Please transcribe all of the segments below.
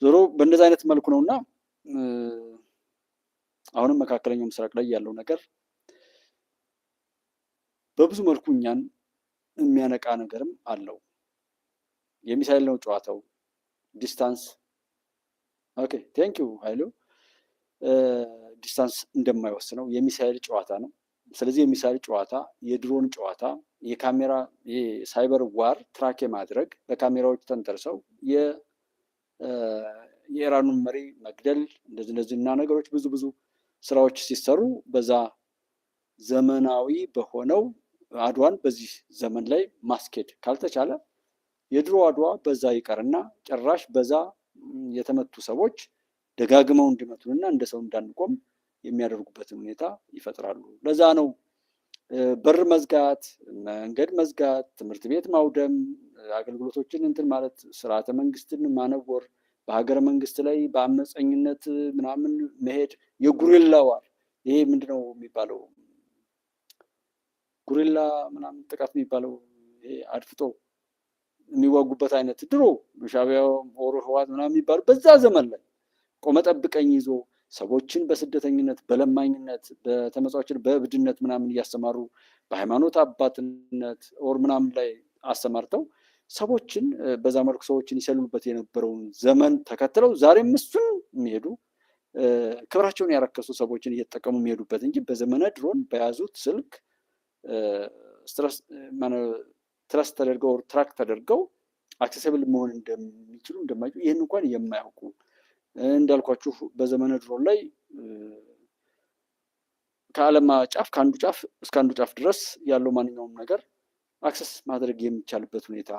ዞሮ በእንደዚህ አይነት መልኩ ነውና አሁንም መካከለኛው ምስራቅ ላይ ያለው ነገር በብዙ መልኩ እኛን የሚያነቃ ነገርም አለው። የሚሳይል ነው ጨዋታው። ዲስታንስ ኦኬ ቴንክ ዩ ኃይሉ። ዲስታንስ እንደማይወስነው የሚሳይል ጨዋታ ነው። ስለዚህ የሚሳይል ጨዋታ፣ የድሮን ጨዋታ፣ የካሜራ የሳይበር ዋር ትራክ የማድረግ በካሜራዎች ተንተርሰው የኢራኑን መሪ መግደል እንደዚህ እና ነገሮች ብዙ ስራዎች ሲሰሩ በዛ ዘመናዊ በሆነው አድዋን በዚህ ዘመን ላይ ማስኬድ ካልተቻለ የድሮ አድዋ በዛ ይቀርና ጭራሽ በዛ የተመቱ ሰዎች ደጋግመው እንዲመቱንና እንደ ሰው እንዳንቆም የሚያደርጉበትን ሁኔታ ይፈጥራሉ። ለዛ ነው በር መዝጋት፣ መንገድ መዝጋት፣ ትምህርት ቤት ማውደም፣ አገልግሎቶችን እንትን ማለት፣ ስርዓተ መንግስትን ማነወር፣ በሀገረ መንግስት ላይ በአመፀኝነት ምናምን መሄድ፣ የጉሪላ ዋር ይሄ ምንድነው የሚባለው? ጉሪላ ምናምን ጥቃት የሚባለው ይሄ አድፍጦ የሚዋጉበት አይነት ድሮ ሻዕቢያ ኦሮ ህወሓት ምናምን የሚባሉ በዛ ዘመን ላይ ቆመ ጠብቀኝ ይዞ ሰዎችን በስደተኝነት በለማኝነት በተመጻዋችን በእብድነት ምናምን እያስተማሩ በሃይማኖት አባትነት ኦር ምናምን ላይ አስተማርተው ሰዎችን በዛ መልኩ ሰዎችን ይሰልሉበት የነበረውን ዘመን ተከትለው ዛሬም እሱን የሚሄዱ ክብራቸውን ያረከሱ ሰዎችን እየተጠቀሙ የሚሄዱበት እንጂ በዘመነ ድሮን በያዙት ስልክ ትረስ ተደርገው ትራክ ተደርገው አክሰሲብል መሆን እንደሚችሉ እንደማይችሉ ይህን እንኳን የማያውቁ እንዳልኳችሁ በዘመነ ድሮን ላይ ከዓለም ጫፍ ከአንዱ ጫፍ እስከ አንዱ ጫፍ ድረስ ያለው ማንኛውም ነገር አክሰስ ማድረግ የሚቻልበት ሁኔታ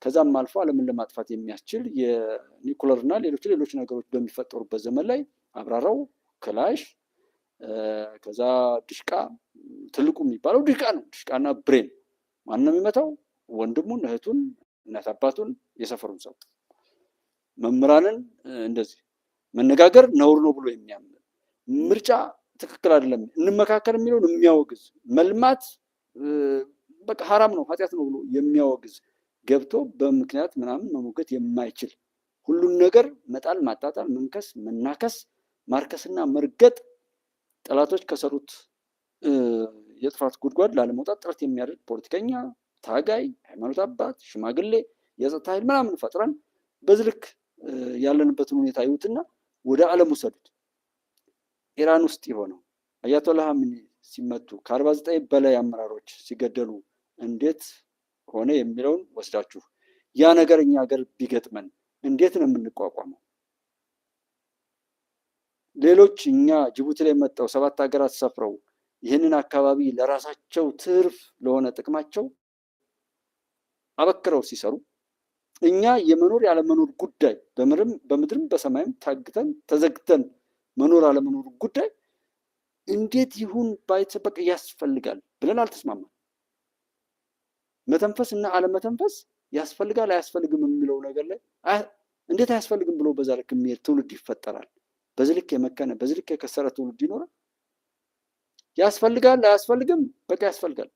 ከዛም አልፎ ዓለምን ለማጥፋት የሚያስችል የኒኩለር እና ሌሎች ነገሮች በሚፈጠሩበት ዘመን ላይ አብራራው ክላሽ ከዛ ድሽቃ ትልቁ የሚባለው ድሽቃ ነው። ድሽቃና ብሬን ማን ነው የሚመታው? ወንድሙን፣ እህቱን፣ እናት አባቱን፣ የሰፈሩን ሰው። መምህራንን እንደዚህ መነጋገር ነውር ነው ብሎ የሚያምን ምርጫ ትክክል አይደለም እንመካከል የሚለውን የሚያወግዝ መልማት በቃ ሐራም ነው ኃጢአት ነው ብሎ የሚያወግዝ ገብቶ በምክንያት ምናምን መሞገት የማይችል ሁሉን ነገር መጣል፣ ማጣጣል፣ መንከስ፣ መናከስ፣ ማርከስና መርገጥ ጠላቶች ከሰሩት የጥፋት ጉድጓድ ላለመውጣት ጥረት የሚያደርግ ፖለቲከኛ፣ ታጋይ፣ ሃይማኖት አባት፣ ሽማግሌ፣ የጸጥታ ኃይል ምናምን ፈጥረን በዚህ ልክ ያለንበትን ሁኔታ ይዩትና ወደ ዓለም ውሰዱት። ኢራን ውስጥ የሆነው አያቶላህ ኻሜኒ ሲመቱ ከ49 በላይ አመራሮች ሲገደሉ እንዴት ሆነ የሚለውን ወስዳችሁ ያ ነገር እኛ ሀገር ቢገጥመን እንዴት ነው የምንቋቋመው? ሌሎች እኛ ጅቡቲ ላይ መጣው 7 ሀገራት ሰፍረው ይህንን አካባቢ ለራሳቸው ትርፍ ለሆነ ጥቅማቸው አበክረው ሲሰሩ እኛ የመኖር ያለመኖር ጉዳይ በምድርም በሰማይም ታግተን ተዘግተን መኖር አለመኖር ጉዳይ እንዴት ይሁን ባይተበቅ ያስፈልጋል ብለን አልተስማማም። መተንፈስ እና አለመተንፈስ ያስፈልጋል አያስፈልግም የሚለው ነገር ላይ እንዴት አያስፈልግም ብሎ በዛ ልክ የሚሄድ ትውልድ ይፈጠራል። በዚህ ልክ የመከነ በዚህ ልክ የከሰረ ትውልድ ይኖራል። ያስፈልጋል አያስፈልግም በቃ ያስፈልጋል።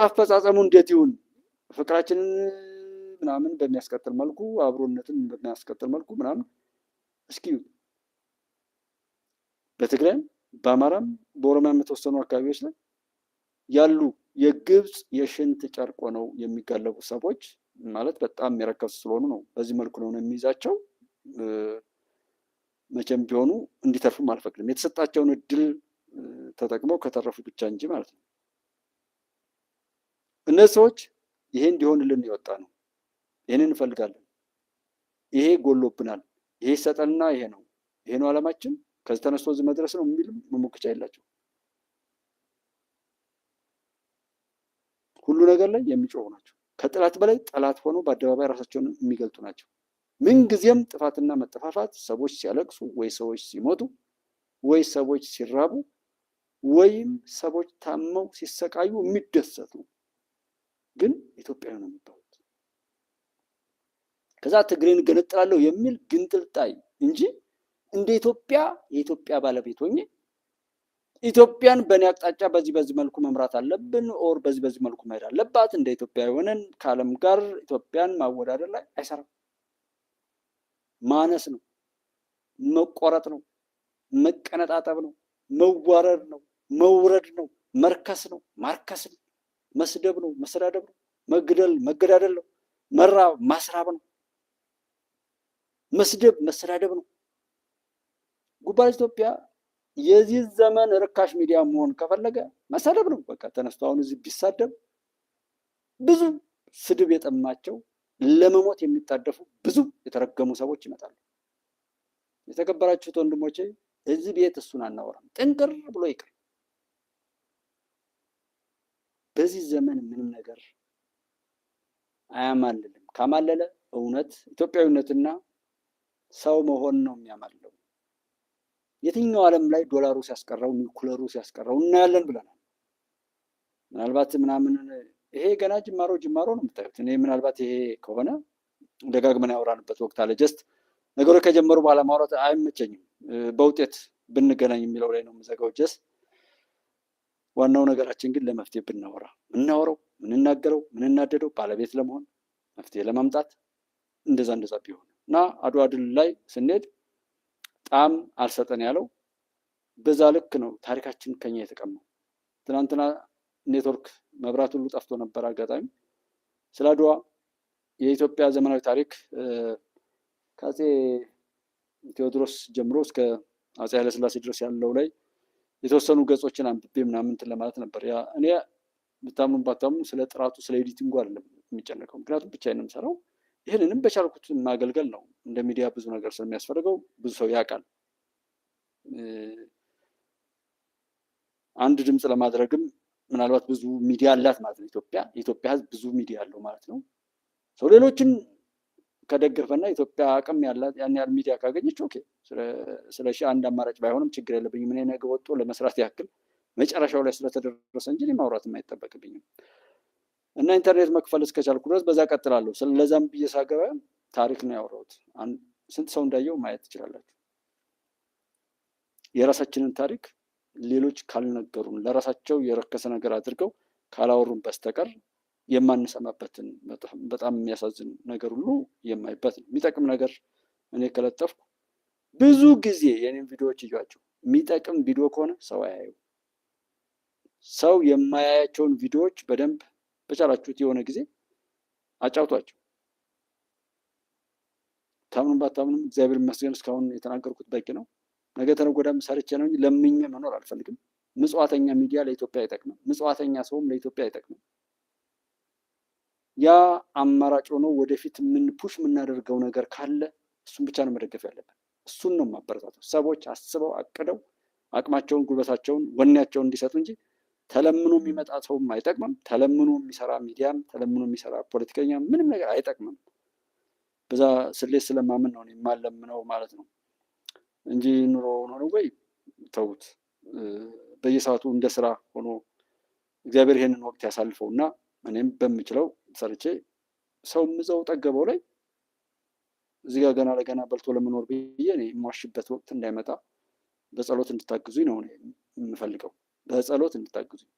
አፈጻጸሙ እንዴት ይሁን ፍቅራችንን ምናምን በሚያስቀጥል መልኩ አብሮነትን በሚያስቀጥል መልኩ ምናምን እስኪ በትግራይም በአማራም በኦሮሚያም የተወሰኑ አካባቢዎች ላይ ያሉ የግብፅ የሽንት ጨርቅ ሆነው የሚጋለቡ ሰዎች ማለት በጣም የሚረከሱ ስለሆኑ ነው በዚህ መልኩ ነው የሚይዛቸው። መቼም ቢሆኑ እንዲተርፉም አልፈቅድም። የተሰጣቸውን እድል ተጠቅመው ከተረፉ ብቻ እንጂ ማለት ነው። እነዚህ ሰዎች ይሄ እንዲሆንልን የወጣ ነው። ይሄንን እንፈልጋለን። ይሄ ጎሎብናል። ይሄ ይሰጠንና ይሄ ነው ዓላማችን። ከዚህ ተነስቶ እዚህ መድረስ ነው የሚልም መሞከቻ የላቸው። ሁሉ ነገር ላይ የሚጮሁ ናቸው። ከጠላት በላይ ጠላት ሆነው በአደባባይ ራሳቸውን የሚገልጡ ናቸው። ምንጊዜም ጥፋትና መጠፋፋት ሰዎች ሲያለቅሱ ወይ ሰዎች ሲሞቱ ወይ ሰዎች ሲራቡ ወይም ሰዎች ታመው ሲሰቃዩ የሚደሰቱ ግን ኢትዮጵያዊ ነው የሚባሉት። ከዛ ትግሬን ገነጥላለሁ የሚል ግንጥልጣይ እንጂ እንደ ኢትዮጵያ የኢትዮጵያ ባለቤት ሆኜ ኢትዮጵያን በእኔ አቅጣጫ በዚህ መልኩ መምራት አለብን ኦር በዚህ መልኩ መሄድ አለባት እንደ ኢትዮጵያ የሆነን ከዓለም ጋር ኢትዮጵያን ማወዳደር ላይ አይሰራም። ማነስ ነው፣ መቆረጥ ነው፣ መቀነጣጠብ ነው፣ መዋረድ ነው፣ መውረድ ነው፣ መርከስ ነው፣ ማርከስ ነው፣ መስደብ ነው፣ መሰዳደብ ነው፣ መግደል መገዳደል ነው፣ መራብ ማስራብ ነው፣ መስደብ መሰዳደብ ነው። ጉባኤ ኢትዮጵያ የዚህ ዘመን ርካሽ ሚዲያ መሆን ከፈለገ መሰደብ ነው። በቃ ተነስቶ አሁን እዚህ ቢሳደብ ብዙ ስድብ የጠማቸው ለመሞት የሚጣደፉ ብዙ የተረገሙ ሰዎች ይመጣሉ። የተከበራችሁት ወንድሞቼ እዚህ ቤት እሱን አናወራም፣ ጥንቅር ብሎ ይቅር። በዚህ ዘመን ምንም ነገር አያማልልም። ካማለለ እውነት ኢትዮጵያዊነትና ሰው መሆን ነው የሚያማልለው። የትኛው ዓለም ላይ ዶላሩ ሲያስቀረው ኒውክለሩ ሲያስቀረው እናያለን ብለናል። ምናልባት ምናምን ይሄ ገና ጅማሮ ነው የምታዩት። እኔ ምናልባት ይሄ ከሆነ ደጋግመን ያወራንበት ወቅት አለ። ጀስት ነገሮች ከጀመሩ በኋላ ማውራት አይመቸኝም። በውጤት ብንገናኝ የሚለው ላይ ነው የምዘጋው። ጀስት ዋናው ነገራችን ግን ለመፍትሄ ብናወራ ምናወራው ምንናገረው ምንናደደው ባለቤት ለመሆን መፍትሄ ለማምጣት እንደዛ ቢሆን እና አድዋ ድል ላይ ስንሄድ ጣም አልሰጠን ያለው በዛ ልክ ነው። ታሪካችን ከኛ የተቀማው ትናንትና ኔትወርክ መብራት ሁሉ ጠፍቶ ነበር። አጋጣሚ ስለ አድዋ የኢትዮጵያ ዘመናዊ ታሪክ ከአፄ ቴዎድሮስ ጀምሮ እስከ አፄ ኃይለሥላሴ ድረስ ያለው ላይ የተወሰኑ ገጾችን አንብቤ ምናምን ለማለት ነበር። ያ እኔ ብታምኑ ባታምኑ ስለ ጥራቱ ስለ ኤዲቲንጉ አይደለም የሚጨነቀው፣ ምክንያቱም ብቻዬን ነው የምሰራው። ይህንንም በቻልኩት ማገልገል ነው። እንደ ሚዲያ ብዙ ነገር ስለሚያስፈልገው ብዙ ሰው ያውቃል። አንድ ድምፅ ለማድረግም ምናልባት ብዙ ሚዲያ አላት ማለት ነው ኢትዮጵያ። የኢትዮጵያ ሕዝብ ብዙ ሚዲያ አለው ማለት ነው። ሰው ሌሎችን ከደገፈና ኢትዮጵያ አቅም ያላት ያን ያህል ሚዲያ ካገኘች ኦኬ፣ ስለ ሺህ አንድ አማራጭ ባይሆንም ችግር የለብኝም። እኔ ነገ ወጥቶ ለመስራት ያክል መጨረሻው ላይ ስለተደረሰ እንጂ ማውራትም አይጠበቅብኝም። እና ኢንተርኔት መክፈል እስከቻልኩ ድረስ በዛ ቀጥላለሁ። ስለዛም ብዬ ሳገባ ታሪክ ነው ያወራሁት። ስንት ሰው እንዳየው ማየት ትችላላችሁ። የራሳችንን ታሪክ ሌሎች ካልነገሩን፣ ለራሳቸው የረከሰ ነገር አድርገው ካላወሩን በስተቀር የማንሰማበትን በጣም የሚያሳዝን ነገር ሁሉ የማይበት ነው። የሚጠቅም ነገር እኔ ከለጠፍኩ ብዙ ጊዜ የኔን ቪዲዮዎች እያቸው የሚጠቅም ቪዲዮ ከሆነ ሰው አያዩ። ሰው የማያያቸውን ቪዲዮዎች በደንብ በቻላችሁት የሆነ ጊዜ አጫውቷቸው። ታምኑም ባታምኑም እግዚአብሔር ይመስገን እስካሁን የተናገርኩት በቂ ነው። ነገ ተነገ ወዲያም ሰርቼ ነው እንጂ ለምኜ መኖር አልፈልግም። ምጽዋተኛ ሚዲያ ለኢትዮጵያ አይጠቅምም። ምጽዋተኛ ሰውም ለኢትዮጵያ አይጠቅምም። ያ አማራጭ ሆኖ ወደፊት ፑሽ የምናደርገው ነገር ካለ እሱን ብቻ ነው መደገፍ ያለብን። እሱን ነው ማበረታተው። ሰዎች አስበው አቅደው አቅማቸውን፣ ጉልበታቸውን፣ ወኔያቸውን እንዲሰጡ እንጂ ተለምኖ የሚመጣ ሰውም አይጠቅምም። ተለምኖ የሚሰራ ሚዲያም ተለምኖ የሚሰራ ፖለቲከኛ ምንም ነገር አይጠቅምም። በዛ ስሌት ስለማምን ነው የማለምነው ማለት ነው እንጂ ኑሮ ሆኖ ወይ ተውት። በየሰዓቱ እንደ ስራ ሆኖ እግዚአብሔር ይሄንን ወቅት ያሳልፈው እና እኔም በምችለው ሰርቼ ሰው ምዘው ጠገበው ላይ እዚህ ጋር ገና ለገና በልቶ ለመኖር ብዬ እኔ የማዋሽበት ወቅት እንዳይመጣ በጸሎት እንድታግዙኝ ነው የምፈልገው። በጸሎት እንድታግዙኝ።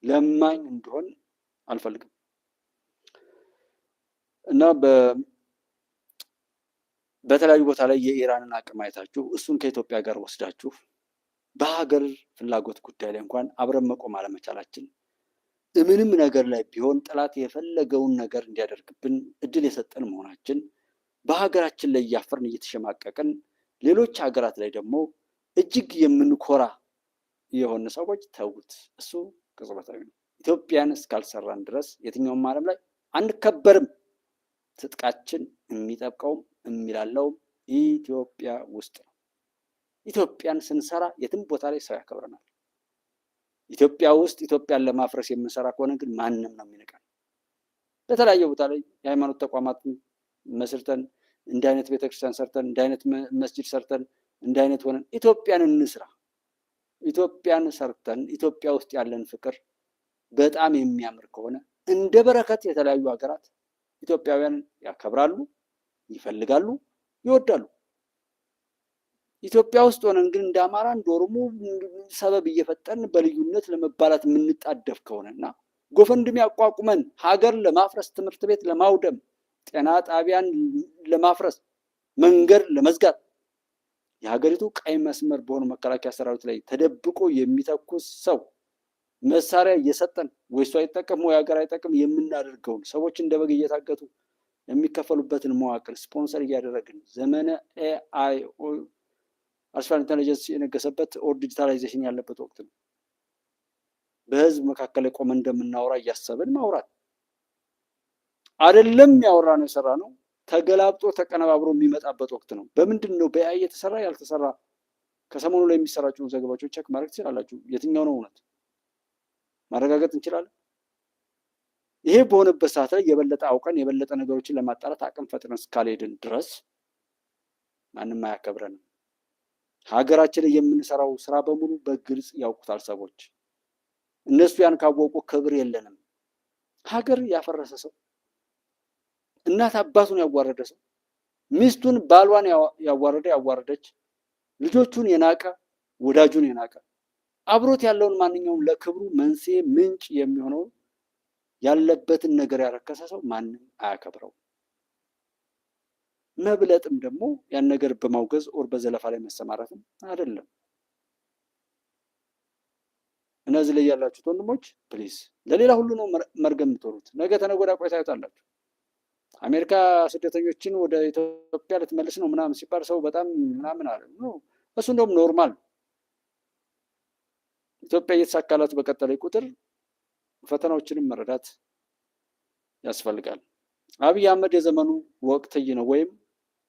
ለማኝ እንዲሆን አልፈልግም እና በተለያዩ ቦታ ላይ የኢራንን አቅም አይታችሁ እሱን ከኢትዮጵያ ጋር ወስዳችሁ በሀገር ፍላጎት ጉዳይ ላይ እንኳን አብረን መቆም አለመቻላችን፣ ምንም ነገር ላይ ቢሆን ጠላት የፈለገውን ነገር እንዲያደርግብን እድል የሰጠን መሆናችን፣ በሀገራችን ላይ እያፈርን እየተሸማቀቅን ሌሎች ሀገራት ላይ ደግሞ እጅግ የምንኮራ የሆነ ሰዎች ተውት። እሱ ቅጽበታዊ ነው። ኢትዮጵያን እስካልሰራን ድረስ የትኛውም ዓለም ላይ አንከበርም። ትጥቃችን የሚጠብቀውም የሚላለውም ኢትዮጵያ ውስጥ ነው። ኢትዮጵያን ስንሰራ የትም ቦታ ላይ ሰው ያከብረናል። ኢትዮጵያ ውስጥ ኢትዮጵያን ለማፍረስ የምንሰራ ከሆነ ግን ማንም ነው የሚንቀን። በተለያየ ቦታ ላይ የሃይማኖት ተቋማትን መስርተን እንዲህ አይነት ቤተክርስቲያን ሰርተን እንዲህ አይነት መስጂድ ሰርተን እንዲህ አይነት ሆነን ኢትዮጵያን እንስራ። ኢትዮጵያን ሰርተን ኢትዮጵያ ውስጥ ያለን ፍቅር በጣም የሚያምር ከሆነ እንደ በረከት የተለያዩ ሀገራት ኢትዮጵያውያንን ያከብራሉ፣ ይፈልጋሉ፣ ይወዳሉ። ኢትዮጵያ ውስጥ ሆነን ግን እንደ አማራ እንደ ኦሮሞ ሰበብ እየፈጠን በልዩነት ለመባላት የምንጣደፍ ከሆነና ጎፈንድሚ አቋቁመን ሀገር ለማፍረስ፣ ትምህርት ቤት ለማውደም፣ ጤና ጣቢያን ለማፍረስ መንገድ ለመዝጋት የሀገሪቱ ቀይ መስመር በሆኑ መከላከያ ሰራዊት ላይ ተደብቆ የሚተኩስ ሰው መሳሪያ እየሰጠን ወይ እሱ አይጠቀም ወይ ሀገር አይጠቅም የምናደርገውን ሰዎች እንደ በግ እየታገቱ የሚከፈሉበትን መዋቅር ስፖንሰር እያደረግን ዘመነ ኤአይ አርቲፊሻል ኢንተለጀንስ የነገሰበት ኦር ዲጂታላይዜሽን ያለበት ወቅት ነው። በህዝብ መካከል ላይ ቆመን እንደምናወራ እያሰብን ማውራት አይደለም። ያወራ ነው የሰራ ነው ተገላብጦ ተቀነባብሮ የሚመጣበት ወቅት ነው። በምንድን ነው በኤአይ የተሰራ ያልተሰራ? ከሰሞኑ ላይ የሚሰራጩ ዘገባዎች ቸክ ማድረግ ትችላላችሁ። የትኛው ነው እውነት ማረጋገጥ እንችላለን። ይሄ በሆነበት ሰዓት ላይ የበለጠ አውቀን የበለጠ ነገሮችን ለማጣራት አቅም ፈጥረን እስካልሄድን ድረስ ማንም አያከብረንም። ሀገራችን ላይ የምንሰራው ስራ በሙሉ በግልጽ ያውቁታል ሰዎች። እነሱ ያን ካወቁ ክብር የለንም። ሀገር ያፈረሰ ሰው፣ እናት አባቱን ያዋረደ ሰው፣ ሚስቱን ባሏን ያዋረደች፣ ልጆቹን የናቀ ወዳጁን የናቀ አብሮት ያለውን ማንኛውም ለክብሩ መንስኤ ምንጭ የሚሆነውን ያለበትን ነገር ያረከሰ ሰው ማንም አያከብረው። መብለጥም ደግሞ ያን ነገር በማውገዝ ኦር በዘለፋ ላይ መሰማራትም አይደለም። እነዚህ ላይ ያላችሁት ወንድሞች ፕሊዝ፣ ለሌላ ሁሉ ነው መርገም የምትሆኑት። ነገ ተነገ ወዲያ ቆይታ ታዩታላችሁ። አሜሪካ ስደተኞችን ወደ ኢትዮጵያ ልትመልስ ነው ምናምን ሲባል ሰው በጣም ምናምን አለ። እሱ እንደውም ኖርማል። ኢትዮጵያ እየተሳካላት በቀጠለ ቁጥር ፈተናዎችንም መረዳት ያስፈልጋል። አብይ አህመድ የዘመኑ ወቅትይ ነው፣ ወይም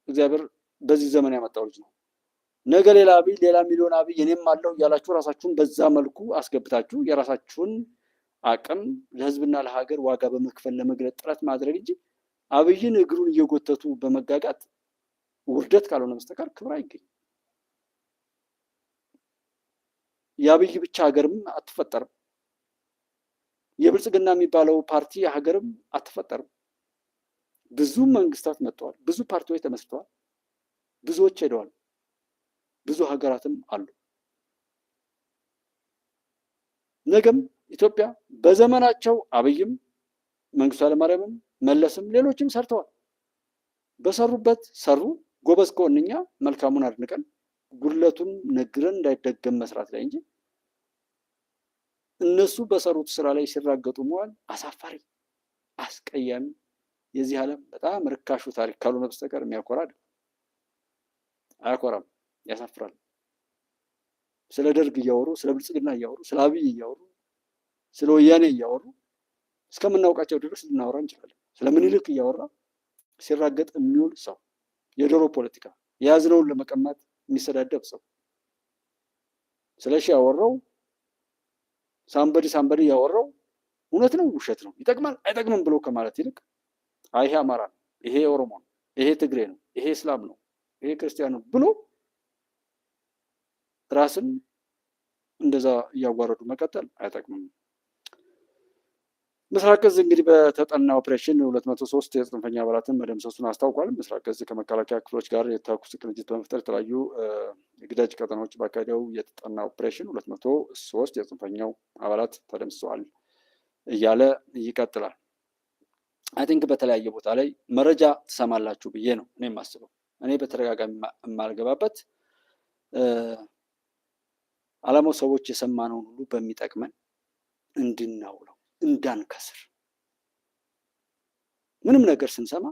እግዚአብሔር በዚህ ዘመን ያመጣው ልጅ ነው። ነገ ሌላ አብይ፣ ሌላ ሚሊዮን አብይ እኔም አለው እያላችሁ ራሳችሁን በዛ መልኩ አስገብታችሁ የራሳችሁን አቅም ለህዝብና ለሀገር ዋጋ በመክፈል ለመግለጥ ጥረት ማድረግ እንጂ አብይን እግሩን እየጎተቱ በመጋጋት ውርደት ካልሆነ በስተቀር ክብር አይገኝም። የአብይ ብቻ ሀገርም አትፈጠርም። የብልጽግና የሚባለው ፓርቲ ሀገርም አትፈጠርም። ብዙ መንግስታት መጥተዋል፣ ብዙ ፓርቲዎች ተመስርተዋል፣ ብዙዎች ሄደዋል፣ ብዙ ሀገራትም አሉ። ነገም ኢትዮጵያ በዘመናቸው አብይም መንግስቱ ኃይለማርያምም መለስም ሌሎችም ሰርተዋል። በሰሩበት ሰሩ። ጎበዝ ከሆንኛ መልካሙን አድንቀን ጉድለቱን ነግረን እንዳይደገም መስራት ላይ እንጂ እነሱ በሰሩት ስራ ላይ ሲራገጡ መዋል አሳፋሪ፣ አስቀያሚ፣ የዚህ ዓለም በጣም ርካሹ ታሪክ ካልሆነ በስተቀር የሚያኮራ አይደለም። አያኮራም፣ ያሳፍራል። ስለ ደርግ እያወሩ፣ ስለ ብልጽግና እያወሩ፣ ስለ አብይ እያወሩ፣ ስለ ወያኔ እያወሩ እስከምናውቃቸው ድረስ ልናወራ እንችላለን። ስለ ምኒልክ እያወራ ሲራገጥ የሚውል ሰው፣ የዶሮ ፖለቲካ የያዝነውን ለመቀማት የሚሰዳደብ ሰው፣ ስለ ሺ ያወራው ሳምበዲ ያወራው እውነት ነው ውሸት ነው ይጠቅማል አይጠቅምም ብሎ ከማለት ይልቅ ይሄ አማራ ነው፣ ይሄ ኦሮሞ ነው፣ ይሄ ትግሬ ነው፣ ይሄ እስላም ነው፣ ይሄ ክርስቲያን ነው ብሎ ራስን እንደዛ እያዋረዱ መቀጠል አይጠቅምም። ምስራቅ እዝ እንግዲህ በተጠና ኦፕሬሽን 203 የጽንፈኛ አባላትን መደምሰሱን አስታውቋል። ምስራቅ እዝ ከመከላከያ ክፍሎች ጋር የተኩስ ቅንጅት በመፍጠር የተለያዩ የግዳጅ ቀጠናዎች ባካሄደው የተጠና ኦፕሬሽን 203 የጽንፈኛው አባላት ተደምስሰዋል እያለ ይቀጥላል። አይ ቲንክ በተለያየ ቦታ ላይ መረጃ ትሰማላችሁ ብዬ ነው እኔ የማስበው። እኔ በተደጋጋሚ የማልገባበት ዓላማው ሰዎች የሰማነውን ሁሉ በሚጠቅመን እንድናውለው እንዳንከስር። ምንም ነገር ስንሰማ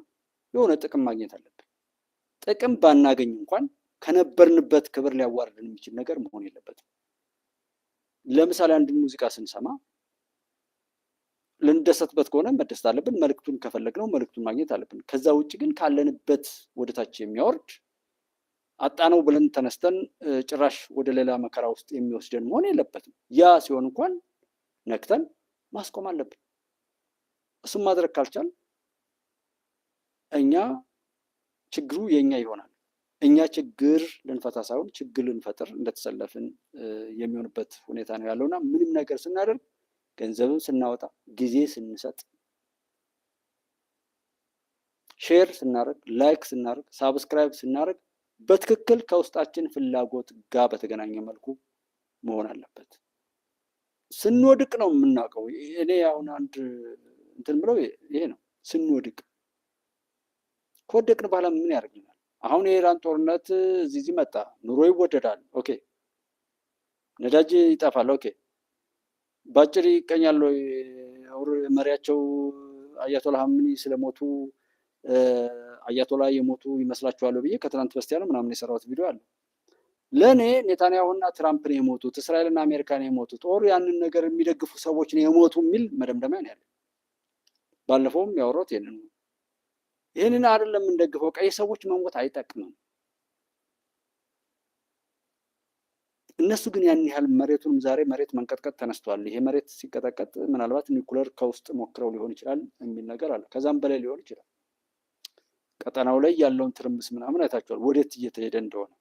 የሆነ ጥቅም ማግኘት አለብን። ጥቅም ባናገኝ እንኳን ከነበርንበት ክብር ሊያዋርድን የሚችል ነገር መሆን የለበትም። ለምሳሌ አንድ ሙዚቃ ስንሰማ ልንደሰትበት ከሆነ መደሰት አለብን። መልእክቱን ከፈለግነው መልእክቱን ማግኘት አለብን። ከዛ ውጭ ግን ካለንበት ወደታች የሚያወርድ አጣነው ብለን ተነስተን ጭራሽ ወደ ሌላ መከራ ውስጥ የሚወስደን መሆን የለበትም። ያ ሲሆን እንኳን ነክተን ማስቆም አለብን። እሱም ማድረግ ካልቻል እኛ ችግሩ የኛ ይሆናል። እኛ ችግር ልንፈታ ሳይሆን ችግር ልንፈጥር እንደተሰለፍን የሚሆንበት ሁኔታ ነው ያለውና ምንም ነገር ስናደርግ ገንዘብም ስናወጣ፣ ጊዜ ስንሰጥ፣ ሼር ስናደርግ፣ ላይክ ስናደርግ፣ ሳብስክራይብ ስናደርግ በትክክል ከውስጣችን ፍላጎት ጋር በተገናኘ መልኩ መሆን አለበት። ስንወድቅ ነው የምናውቀው። እኔ አሁን አንድ እንትን ብለው ይሄ ነው፣ ስንወድቅ ከወደቅን በኋላ ምን ያደርግልናል? አሁን የኢራን ጦርነት እዚህ መጣ፣ ኑሮ ይወደዳል፣ ኦኬ፣ ነዳጅ ይጠፋል፣ ኦኬ፣ ባጭር ይቀኛል። መሪያቸው አያቶላ ሀምኒ ስለሞቱ አያቶላ የሞቱ ይመስላችኋል ብዬ ከትናንት በስቲያ ነው ምናምን የሰራሁት ቪዲዮ አለ። ለእኔ ኔታንያሁና ትራምፕን የሞቱት እስራኤልና አሜሪካን የሞቱት ጦር ያንን ነገር የሚደግፉ ሰዎች ነው የሞቱ የሚል መደምደሚያ ነው ያለ። ባለፈውም ያወራሁት ይህንን ነው። ይህንን አይደለም የምንደግፈው። ቀይ ሰዎች መሞት አይጠቅምም። እነሱ ግን ያን ያህል መሬቱንም ዛሬ መሬት መንቀጥቀጥ ተነስቷል። ይሄ መሬት ሲቀጠቀጥ ምናልባት ኒኩለር ከውስጥ ሞክረው ሊሆን ይችላል የሚል ነገር አለ። ከዛም በላይ ሊሆን ይችላል። ቀጠናው ላይ ያለውን ትርምስ ምናምን አይታችኋል፣ ወዴት እየተሄደ እንደሆነ።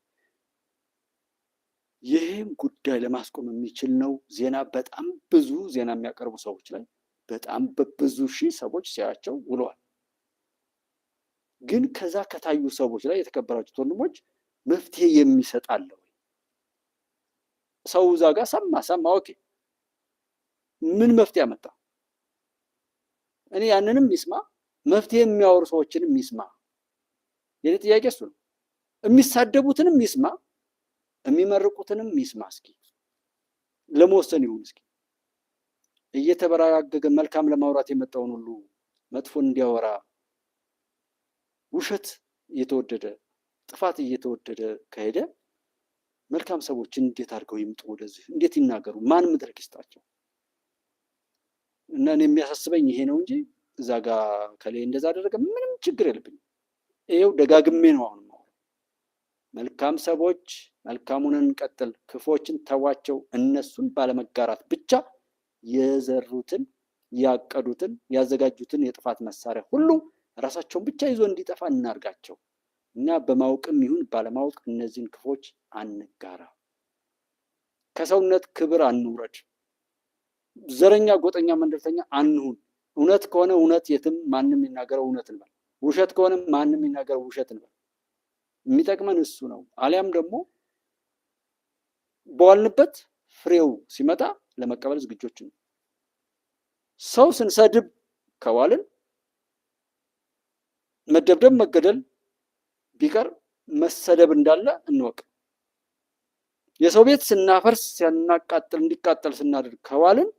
ይህም ጉዳይ ለማስቆም የሚችል ነው። ዜና በጣም ብዙ ዜና የሚያቀርቡ ሰዎች ላይ በጣም በብዙ ሺህ ሰዎች ሲያያቸው ውለዋል። ግን ከዛ ከታዩ ሰዎች ላይ የተከበራችሁት ወንድሞች መፍትሄ የሚሰጥ አለ ወይ? ሰው እዛ ጋር ሰማ፣ ኦኬ፣ ምን መፍትሄ አመጣ? እኔ ያንንም ይስማ፣ መፍትሄ የሚያወሩ ሰዎችንም ይስማ። የኔ ጥያቄ እሱ ነው። የሚሳደቡትንም ይስማ፣ የሚመርቁትንም ይስማ። እስኪ ለመወሰን ይሁን። እስኪ እየተበራገገ መልካም ለማውራት የመጣውን ሁሉ መጥፎን እንዲያወራ፣ ውሸት እየተወደደ ጥፋት እየተወደደ ከሄደ መልካም ሰዎች እንዴት አድርገው ይምጡ ወደዚህ? እንዴት ይናገሩ? ማን መድረክ ይስጣቸው? እና እኔ የሚያሳስበኝ ይሄ ነው እንጂ እዛ ጋር ከላይ እንደዛ አደረገ ምንም ችግር የለብኝም። ይሄው ደጋግሜ ነው አሁን መልካም ሰዎች መልካሙን እንቀጥል፣ ክፎችን ተዋቸው። እነሱን ባለመጋራት ብቻ የዘሩትን ያቀዱትን ያዘጋጁትን የጥፋት መሳሪያ ሁሉ ራሳቸውን ብቻ ይዞ እንዲጠፋ እናርጋቸው። እኛ በማወቅም ይሁን ባለማወቅ እነዚህን ክፎች አንጋራ። ከሰውነት ክብር አንውረድ። ዘረኛ፣ ጎጠኛ፣ መንደርተኛ አንሁን። እውነት ከሆነ እውነት የትም ማንም የሚናገረው እውነት እንበል። ውሸት ከሆነ ማንም የሚናገረው ውሸት እንበል። የሚጠቅመን እሱ ነው። አሊያም ደግሞ በዋልንበት ፍሬው ሲመጣ ለመቀበል ዝግጆች ነው። ሰው ስንሰድብ ከዋልን መደብደብ መገደል ቢቀር መሰደብ እንዳለ እንወቅ። የሰው ቤት ስናፈርስ ሲያናቃጥል እንዲቃጠል ስናደርግ ከዋልን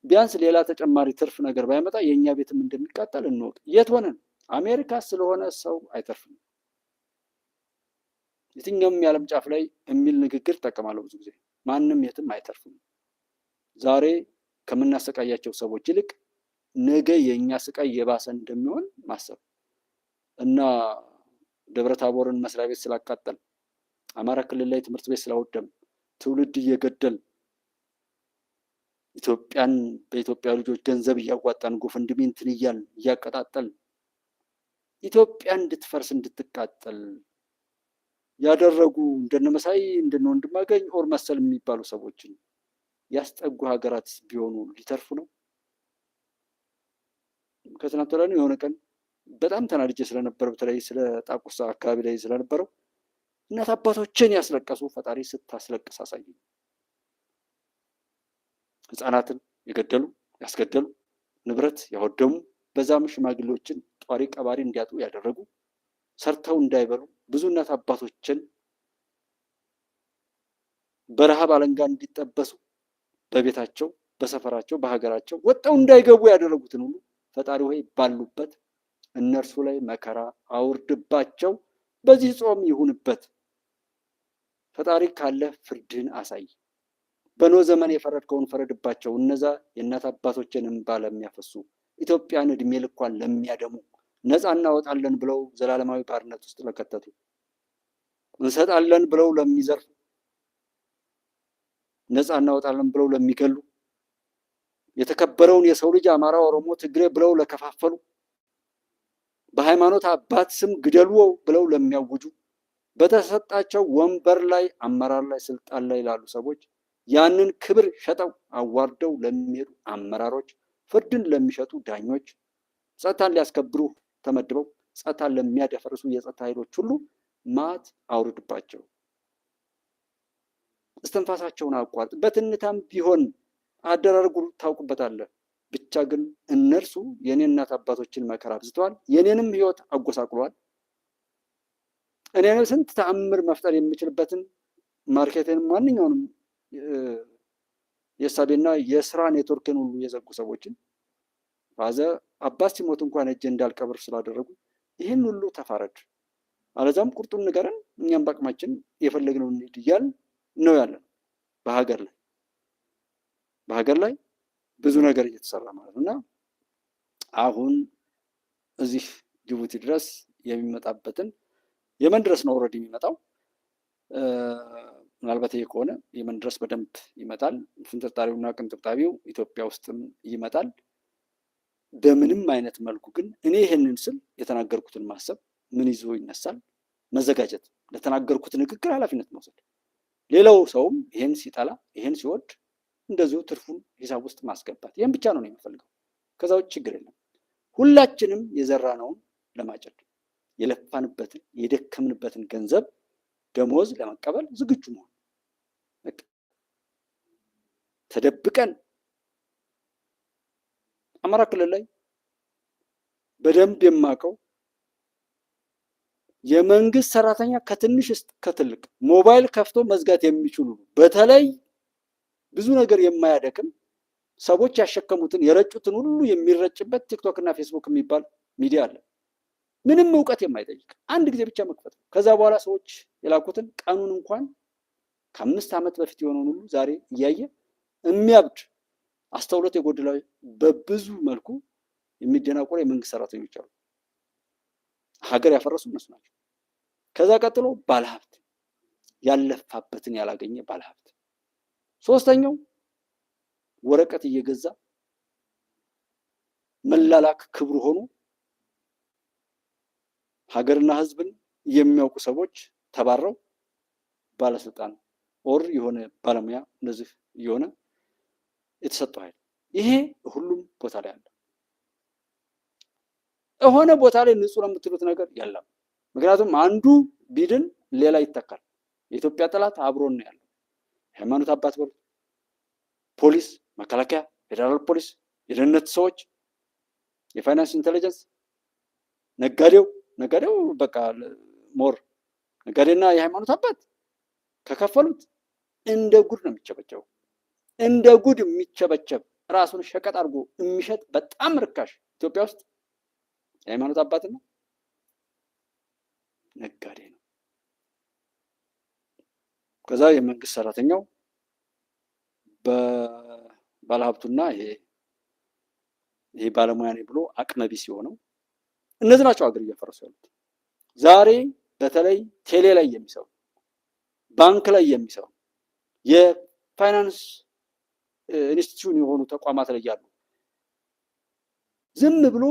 ቢያንስ ሌላ ተጨማሪ ትርፍ ነገር ባይመጣ የእኛ ቤትም እንደሚቃጠል እንወቅ። የት ሆነን? አሜሪካ ስለሆነ ሰው አይተርፍም። የትኛውም የዓለም ጫፍ ላይ የሚል ንግግር እጠቀማለሁ ብዙ ጊዜ። ማንም የትም አይተርፍም። ዛሬ ከምናሰቃያቸው ሰዎች ይልቅ ነገ የእኛ ስቃይ የባሰ እንደሚሆን ማሰብ እና ደብረ ታቦርን መስሪያ ቤት ስላቃጠል፣ አማራ ክልል ላይ ትምህርት ቤት ስላወደም፣ ትውልድ እየገደል፣ ኢትዮጵያን በኢትዮጵያ ልጆች ገንዘብ እያዋጣን ጎፈንድሚ እንትን እያልን እያቀጣጠል ኢትዮጵያ እንድትፈርስ እንድትቃጠል ያደረጉ እንደነመሳይ እንደነ ወንድማገኝ ኦር መሰል የሚባሉ ሰዎችን ያስጠጉ ሀገራት ቢሆኑ ሊተርፉ ነው? ከትናንት ወዲያ የሆነ ቀን በጣም ተናድጄ ስለነበረ በተለይ ስለ ጣቁሳ አካባቢ ላይ ስለነበረው እናት አባቶችን ያስለቀሱ ፈጣሪ ስታስለቅስ አሳየኝ። ህፃናትን የገደሉ ያስገደሉ፣ ንብረት ያወደሙ፣ በዛም ሽማግሌዎችን ጧሪ ቀባሪ እንዲያጡ ያደረጉ፣ ሰርተው እንዳይበሉ ብዙ እናት አባቶችን በረሃብ አለንጋ እንዲጠበሱ በቤታቸው በሰፈራቸው በሀገራቸው ወጣው እንዳይገቡ ያደረጉትን ሁሉ ፈጣሪ ሆይ ባሉበት እነርሱ ላይ መከራ አውርድባቸው፣ በዚህ ጾም ይሁንበት። ፈጣሪ ካለ ፍርድህን አሳይ። በኖህ ዘመን የፈረድከውን ፈረድባቸው። እነዛ የእናት አባቶችን እንባ ለሚያፈሱ፣ ኢትዮጵያን እድሜ ልኳን ለሚያደሙ፣ ነፃ እናወጣለን ብለው ዘላለማዊ ባርነት ውስጥ ለከተቱ፣ እንሰጣለን ብለው ለሚዘርፉ፣ ነፃ እናወጣለን ብለው ለሚገሉ፣ የተከበረውን የሰው ልጅ አማራ፣ ኦሮሞ፣ ትግሬ ብለው ለከፋፈሉ፣ በሃይማኖት አባት ስም ግደሉ ብለው ለሚያውጁ፣ በተሰጣቸው ወንበር ላይ አመራር ላይ ስልጣን ላይ ላሉ ሰዎች ያንን ክብር ሸጠው አዋርደው ለሚሄዱ አመራሮች፣ ፍርድን ለሚሸጡ ዳኞች፣ ጸጥታን ሊያስከብሩ ተመድበው ጸጥታን ለሚያደፈርሱ የጸጥታ ኃይሎች ሁሉ ማት አውርድባቸው። እስትንፋሳቸውን አቋርጥ። በትንታም ቢሆን አደራርጉ ታውቁበታለህ። ብቻ ግን እነርሱ የኔ እናት አባቶችን መከራ አብዝተዋል፣ የኔንም ህይወት አጎሳቅሏል። እኔ ስንት ተአምር መፍጠር የሚችልበትን ማርኬትን ማንኛውንም የሳቤና የስራ ኔትወርክን ሁሉ የዘጉ ሰዎችን ፋዘር አባት ሲሞት እንኳን እጄ እንዳልቀብር ስላደረጉ ይህን ሁሉ ተፋረድ፣ አለዛም ቁርጡን ንገረን፣ እኛም በአቅማችን የፈለግነውን እንሂድ እያልን ነው ያለን። በሀገር ላይ ብዙ ነገር እየተሰራ ማለት ነው እና አሁን እዚህ ጅቡቲ ድረስ የሚመጣበትን የመን ድረስ ነው ኦልሬዲ የሚመጣው። ምናልባት ይሄ ከሆነ የመን ድረስ በደንብ ይመጣል። ፍንጥርጣሪውና ቅንጥብጣቢው ኢትዮጵያ ውስጥም ይመጣል። በምንም አይነት መልኩ ግን እኔ ይሄንን ስል የተናገርኩትን ማሰብ ምን ይዞ ይነሳል? መዘጋጀት፣ ለተናገርኩት ንግግር ኃላፊነት መውሰድ። ሌላው ሰውም ይሄን ሲጠላ ይሄን ሲወድ እንደዚሁ ትርፉን ሂሳብ ውስጥ ማስገባት። ይሄን ብቻ ነው የሚፈልገው። ከዛ ውጭ ችግር የለም። ሁላችንም የዘራነውን ለማጨድ የለፋንበትን የደከምንበትን ገንዘብ ደሞዝ ለመቀበል ዝግጁ መሆን። ተደብቀን አማራ ክልል ላይ በደንብ የማውቀው የመንግስት ሰራተኛ ከትንሽ እስከ ትልቅ ሞባይል ከፍቶ መዝጋት የሚችሉ በተለይ ብዙ ነገር የማያደክም ሰዎች ያሸከሙትን የረጩትን ሁሉ የሚረጭበት ቲክቶክ እና ፌስቡክ የሚባል ሚዲያ አለ። ምንም እውቀት የማይጠይቅ አንድ ጊዜ ብቻ መክፈት ነው። ከዛ በኋላ ሰዎች የላኩትን ቀኑን እንኳን ከ5 ዓመት በፊት የሆነውን ሁሉ ዛሬ እያየ የሚያብድ አስተውሎት የጎደለው በብዙ መልኩ የሚደናቆሩ የመንግስት ሰራተኞች አሉ። ሀገር ያፈረሱ እነሱ ናቸው። ከዛ ቀጥሎ ባለሀብት፣ ያለፋበትን ያላገኘ ባለሀብት። ሶስተኛው ወረቀት እየገዛ መላላክ ክብሩ ሆኖ ሀገርና ህዝብን የሚያውቁ ሰዎች ተባረው ባለስልጣን ኦር የሆነ ባለሙያ እንደዚህ የሆነ የተሰጠው ኃይል። ይሄ ሁሉም ቦታ ላይ አለ። የሆነ ቦታ ላይ ንጹህ ነው የምትሉት ነገር የለም። ምክንያቱም አንዱ ቢድን ሌላ ይተካል። የኢትዮጵያ ጠላት አብሮን ነው ያለው። ሃይማኖት አባት በሉ፣ ፖሊስ፣ መከላከያ፣ ፌደራል ፖሊስ፣ የደህንነት ሰዎች፣ የፋይናንስ ኢንቴሊጀንስ፣ ነጋዴው በቃ ሞር ነጋዴና የሃይማኖት አባት ከከፈሉት እንደ ጉድ ነው የሚቸበቸበው። እንደ ጉድ የሚቸበቸብ ራሱን ሸቀጥ አድርጎ የሚሸጥ በጣም ርካሽ ኢትዮጵያ ውስጥ የሃይማኖት አባትና ነጋዴ ነው። ከዛ የመንግስት ሰራተኛው ባለሀብቱና ይሄ ባለሙያ ነኝ ብሎ አቅመቢስ የሆነው እነዚህ ናቸው ሀገር እያፈረሱ ያሉት። ዛሬ በተለይ ቴሌ ላይ የሚሰሩ ባንክ ላይ የሚሰሩ የፋይናንስ ኢንስቲትዩሽን የሆኑ ተቋማት ላይ ያሉ ዝም ብሎ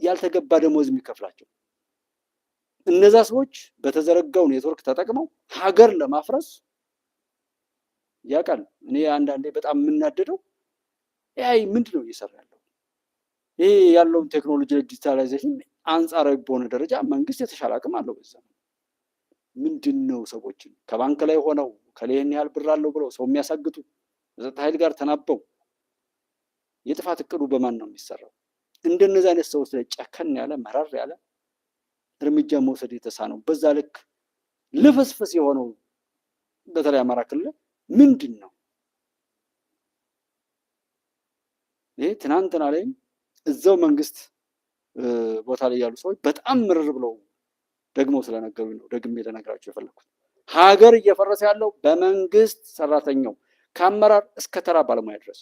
ያልተገባ ደሞዝ የሚከፍላቸው እነዛ ሰዎች በተዘረጋው ኔትወርክ ተጠቅመው ሀገር ለማፍረስ ያውቃል። እኔ አንዳንዴ በጣም የምናደደው አይ ምንድነው እየሰራ ያለው? ይሄ ያለውን ቴክኖሎጂ ዲጂታላይዜሽን አንጻራዊ በሆነ ደረጃ መንግስት የተሻለ አቅም አለው። በዛ ምንድነው ሰዎችን ከባንክ ላይ ሆነው ከሌን ያህል ብር አለው ብለው ሰው የሚያሳግቱ በጸጥታ ኃይል ጋር ተናበው የጥፋት እቅዱ በማን ነው የሚሰራው? እንደነዚህ አይነት ሰዎች ላይ ጨከን ያለ መራር ያለ እርምጃ መውሰድ የተሳነው በዛ ልክ ልፍስፍስ የሆነው በተለይ አማራ ክልል ምንድን ነው? ይሄ ትናንትና ላይም እዛው መንግስት ቦታ ላይ ያሉ ሰዎች በጣም ምርር ብለው ደግሞ ስለነገሩ ነው ደግሜ ልነግራቸው የፈለኩት። ሀገር እየፈረሰ ያለው በመንግስት ሰራተኛው ከአመራር እስከ ተራ ባለሙያ ድረስ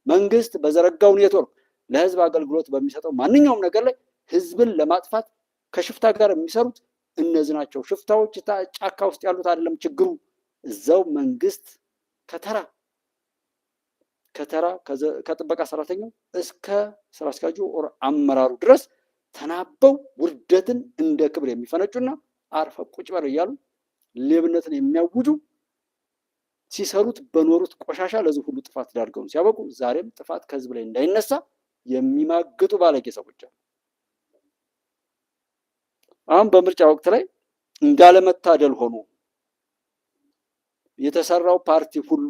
መንግስት በዘረጋው ኔትወርክ ለህዝብ አገልግሎት በሚሰጠው ማንኛውም ነገር ላይ ህዝብን ለማጥፋት ከሽፍታ ጋር የሚሰሩት እነዚህ ናቸው። ሽፍታዎች ጫካ ውስጥ ያሉት አይደለም ችግሩ። እዛው መንግስት ከተራ ከጥበቃ ሰራተኛው እስከ ስራ አስኪያጁ ኦር አመራሩ ድረስ ተናበው ውርደትን እንደ ክብር የሚፈነጩና አርፈ ቁጭ በር እያሉ ሌብነትን የሚያውጁ ሲሰሩት በኖሩት ቆሻሻ ለዚህ ሁሉ ጥፋት ዳርገውን ሲያበቁ ዛሬም ጥፋት ከህዝብ ላይ እንዳይነሳ የሚማግጡ ባለጌ ሰዎች አሉ። አሁን በምርጫ ወቅት ላይ እንዳለመታደል ሆኖ የተሰራው ፓርቲ ሁሉ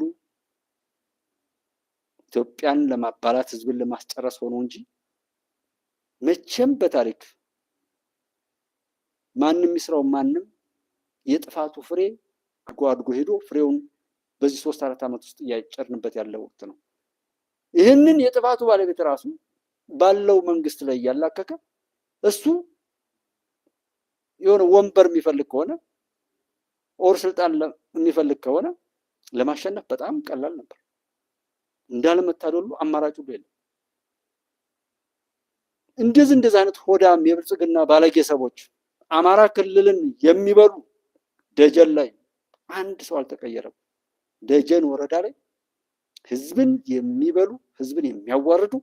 ኢትዮጵያን ለማባላት ህዝብን ለማስጨረስ ሆኖ እንጂ መቼም በታሪክ ማንም ይስራው ማንም የጥፋቱ ፍሬ አድጎ ሄዶ ፍሬውን በዚህ 3-4 ዓመት ውስጥ እያጨርንበት ያለ ወቅት ነው። ይህንን የጥፋቱ ባለቤት ራሱ ባለው መንግስት ላይ እያላከከ እሱ የሆነ ወንበር የሚፈልግ ከሆነ ኦር ስልጣን የሚፈልግ ከሆነ ለማሸነፍ በጣም ቀላል ነበር። እንዳለመታደሉ አማራጩ የለም። እንደዚህ አይነት ሆዳም የብልጽግና ባለጌ ሰዎች አማራ ክልልን የሚበሉ ደጀን ላይ አንድ ሰው አልተቀየረም። ደጀን ወረዳ ላይ ህዝብን የሚበሉ ህዝብን የሚያዋርዱ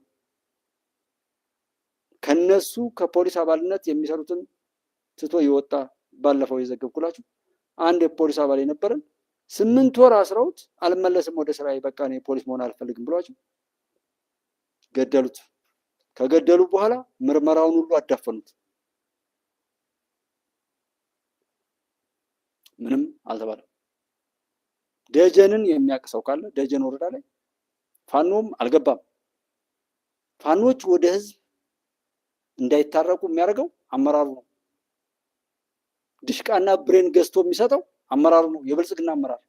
ከነሱ ከፖሊስ አባልነት የሚሰሩትን ትቶ የወጣ ባለፈው የዘገብኩላችሁ አንድ የፖሊስ አባል የነበረን 8 ወር አስረውት አልመለስም ወደ ስራዬ በቃ እኔ ፖሊስ መሆን አልፈልግም ብሏቸው ገደሉት። ከገደሉ በኋላ ምርመራውን ሁሉ አዳፈኑት። ምንም አልተባለም። ደጀንን የሚያቅሰው ካለ ደጀን ወረዳ ላይ ፋኖም አልገባም። ፋኖች ወደ ህዝብ እንዳይታረቁ የሚያደርገው አመራሩ ነው። ድሽቃና ብሬን ገዝቶ የሚሰጠው አመራሩ ነው፣ የብልጽግና አመራር።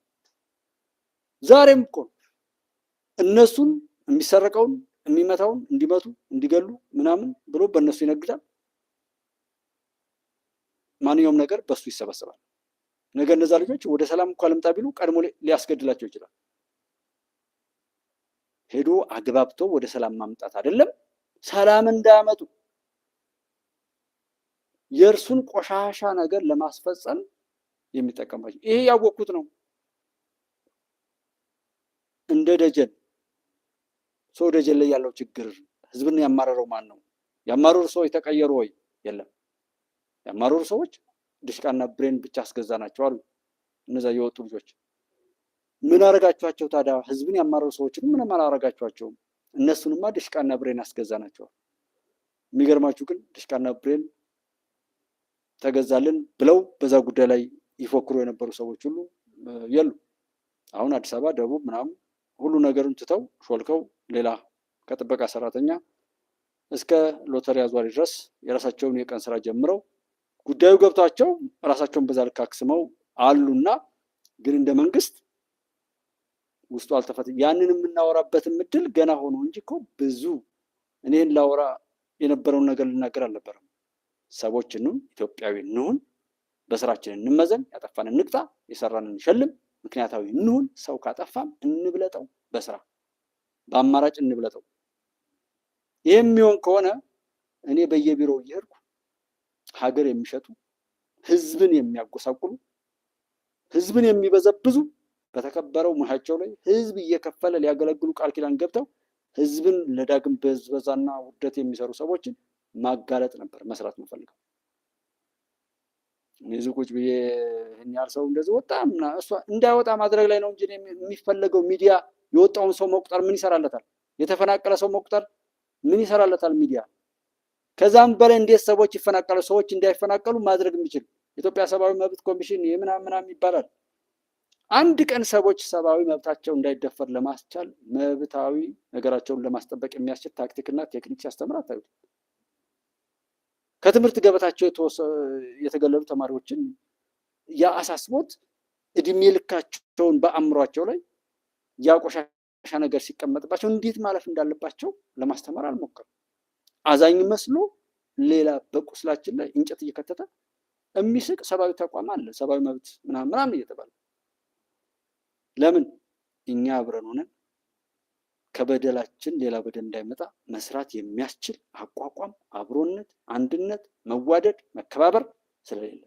ዛሬም እኮ እነሱን የሚሰረቀውን የሚመታውን እንዲመቱ እንዲገሉ ምናምን ብሎ በእነሱ ይነግዳል። ማንኛውም ነገር በሱ ይሰበሰባል። ነገ እነዛ ልጆች ወደ ሰላም እንኳን ልምጣ ቢሉ ቀድሞ ሊያስገድላቸው ይችላል። ሄዶ አግባብቶ ወደ ሰላም ማምጣት አይደለም ሰላም እንዳያመጡ የእርሱን ቆሻሻ ነገር ለማስፈጸም የሚጠቀምባቸው። ይሄ ያወቅኩት ነው። እንደ ደጀን ሰው ደጀን ላይ ያለው ችግር ህዝብን ያማረረው ማን ነው? ያማረሩ ሰዎች ተቀየሩ ወይ? የለም። ያማረሩ ሰዎች ድሽቃና ብሬን ብቻ አስገዛናቸው አሉ እነዛ የወጡ ልጆች። ምን አረጋቸዋቸው ታዲያ? ህዝብን ያማረሩ ሰዎችን ምንም አላረጋቸዋቸውም። እነሱንማ ድሽቃና ብሬን አስገዛናቸው። የሚገርማችሁ ግን ድሽቃና ብሬን ተገዛልን ብለው በዛ ጉዳይ ላይ ይፎክሩ የነበሩ ሰዎች ሁሉ የሉ። አሁን አዲስ አበባ ደቡብ ምናምን ሁሉ ነገሩን ትተው ሾልከው ሌላ ከጥበቃ ሰራተኛ እስከ ሎተሪ አዟሪ ድረስ የራሳቸውን የቀን ስራ ጀምረው ጉዳዩ ገብቷቸው ራሳቸውን በዛ ልክ አክስመው አሉና ግን እንደ መንግስት ውስጡ አልተፈተም። ያንን የምናወራበትም እድል ገና ሆኖ እንጂ እኮ ብዙ እኔን ላወራ የነበረውን ነገር ልናገር አልነበረም። ሰዎች እንሁን፣ ኢትዮጵያዊ እንሁን፣ በስራችን እንመዘን፣ ያጠፋን እንቅጣ፣ የሰራን እንሸልም፣ ምክንያታዊ እንሁን። ሰው ካጠፋም እንብለጠው፣ በስራ በአማራጭ እንብለጠው። ይህ የሚሆን ከሆነ እኔ በየቢሮው እየሄድኩ ሀገር የሚሸጡ ህዝብን የሚያጎሳቁሉ ህዝብን የሚበዘብዙ በተከበረው ሙያቸው ላይ ህዝብ እየከፈለ ሊያገለግሉ ቃል ኪዳን ገብተው ህዝብን ለዳግም በዝበዛና ውርደት የሚሰሩ ሰዎችን ማጋለጥ ነበር መስራት የምፈልገው። እዚህ ቁጭ ብዬ ይሄን ያህል ሰው እንደዚህ ወጣ እና እሷ እንዳይወጣ ማድረግ ላይ ነው እንጂ የሚፈለገው ሚዲያ የወጣውን ሰው መቁጠር ምን ይሰራለታል? የተፈናቀለ ሰው መቁጠር ምን ይሰራለታል ሚዲያ? ከዛም በላይ እንዴት ሰዎች ይፈናቀሉ? ሰዎች እንዳይፈናቀሉ ማድረግ የሚችል የኢትዮጵያ ሰብአዊ መብት ኮሚሽን ምናምን ይባላል። አንድ ቀን ሰዎች ሰብአዊ መብታቸው እንዳይደፈር ለማስቻል መብታዊ ነገራቸውን ለማስጠበቅ የሚያስችል ታክቲክና ቴክኒክ ሲያስተምር አታዩት። ከትምህርት ገበታቸው የተገለሉ ተማሪዎችን ያአሳስቦት እድሜ ልካቸውን በአእምሯቸው ላይ ያቆሻሻ ነገር ሲቀመጥባቸው እንዴት ማለፍ እንዳለባቸው ለማስተማር አልሞከረም። አዛኝ መስሎ ሌላ በቁስላችን ላይ እንጨት እየከተተ የሚስቅ ሰብአዊ ተቋም አለ፣ ሰብአዊ መብት ምናምን እየተባለ ለምን እኛ አብረን ሆነን ከበደላችን ሌላ በደል እንዳይመጣ መስራት የሚያስችል አቋቋም፣ አብሮነት፣ አንድነት፣ መዋደድ፣ መከባበር ስለሌለ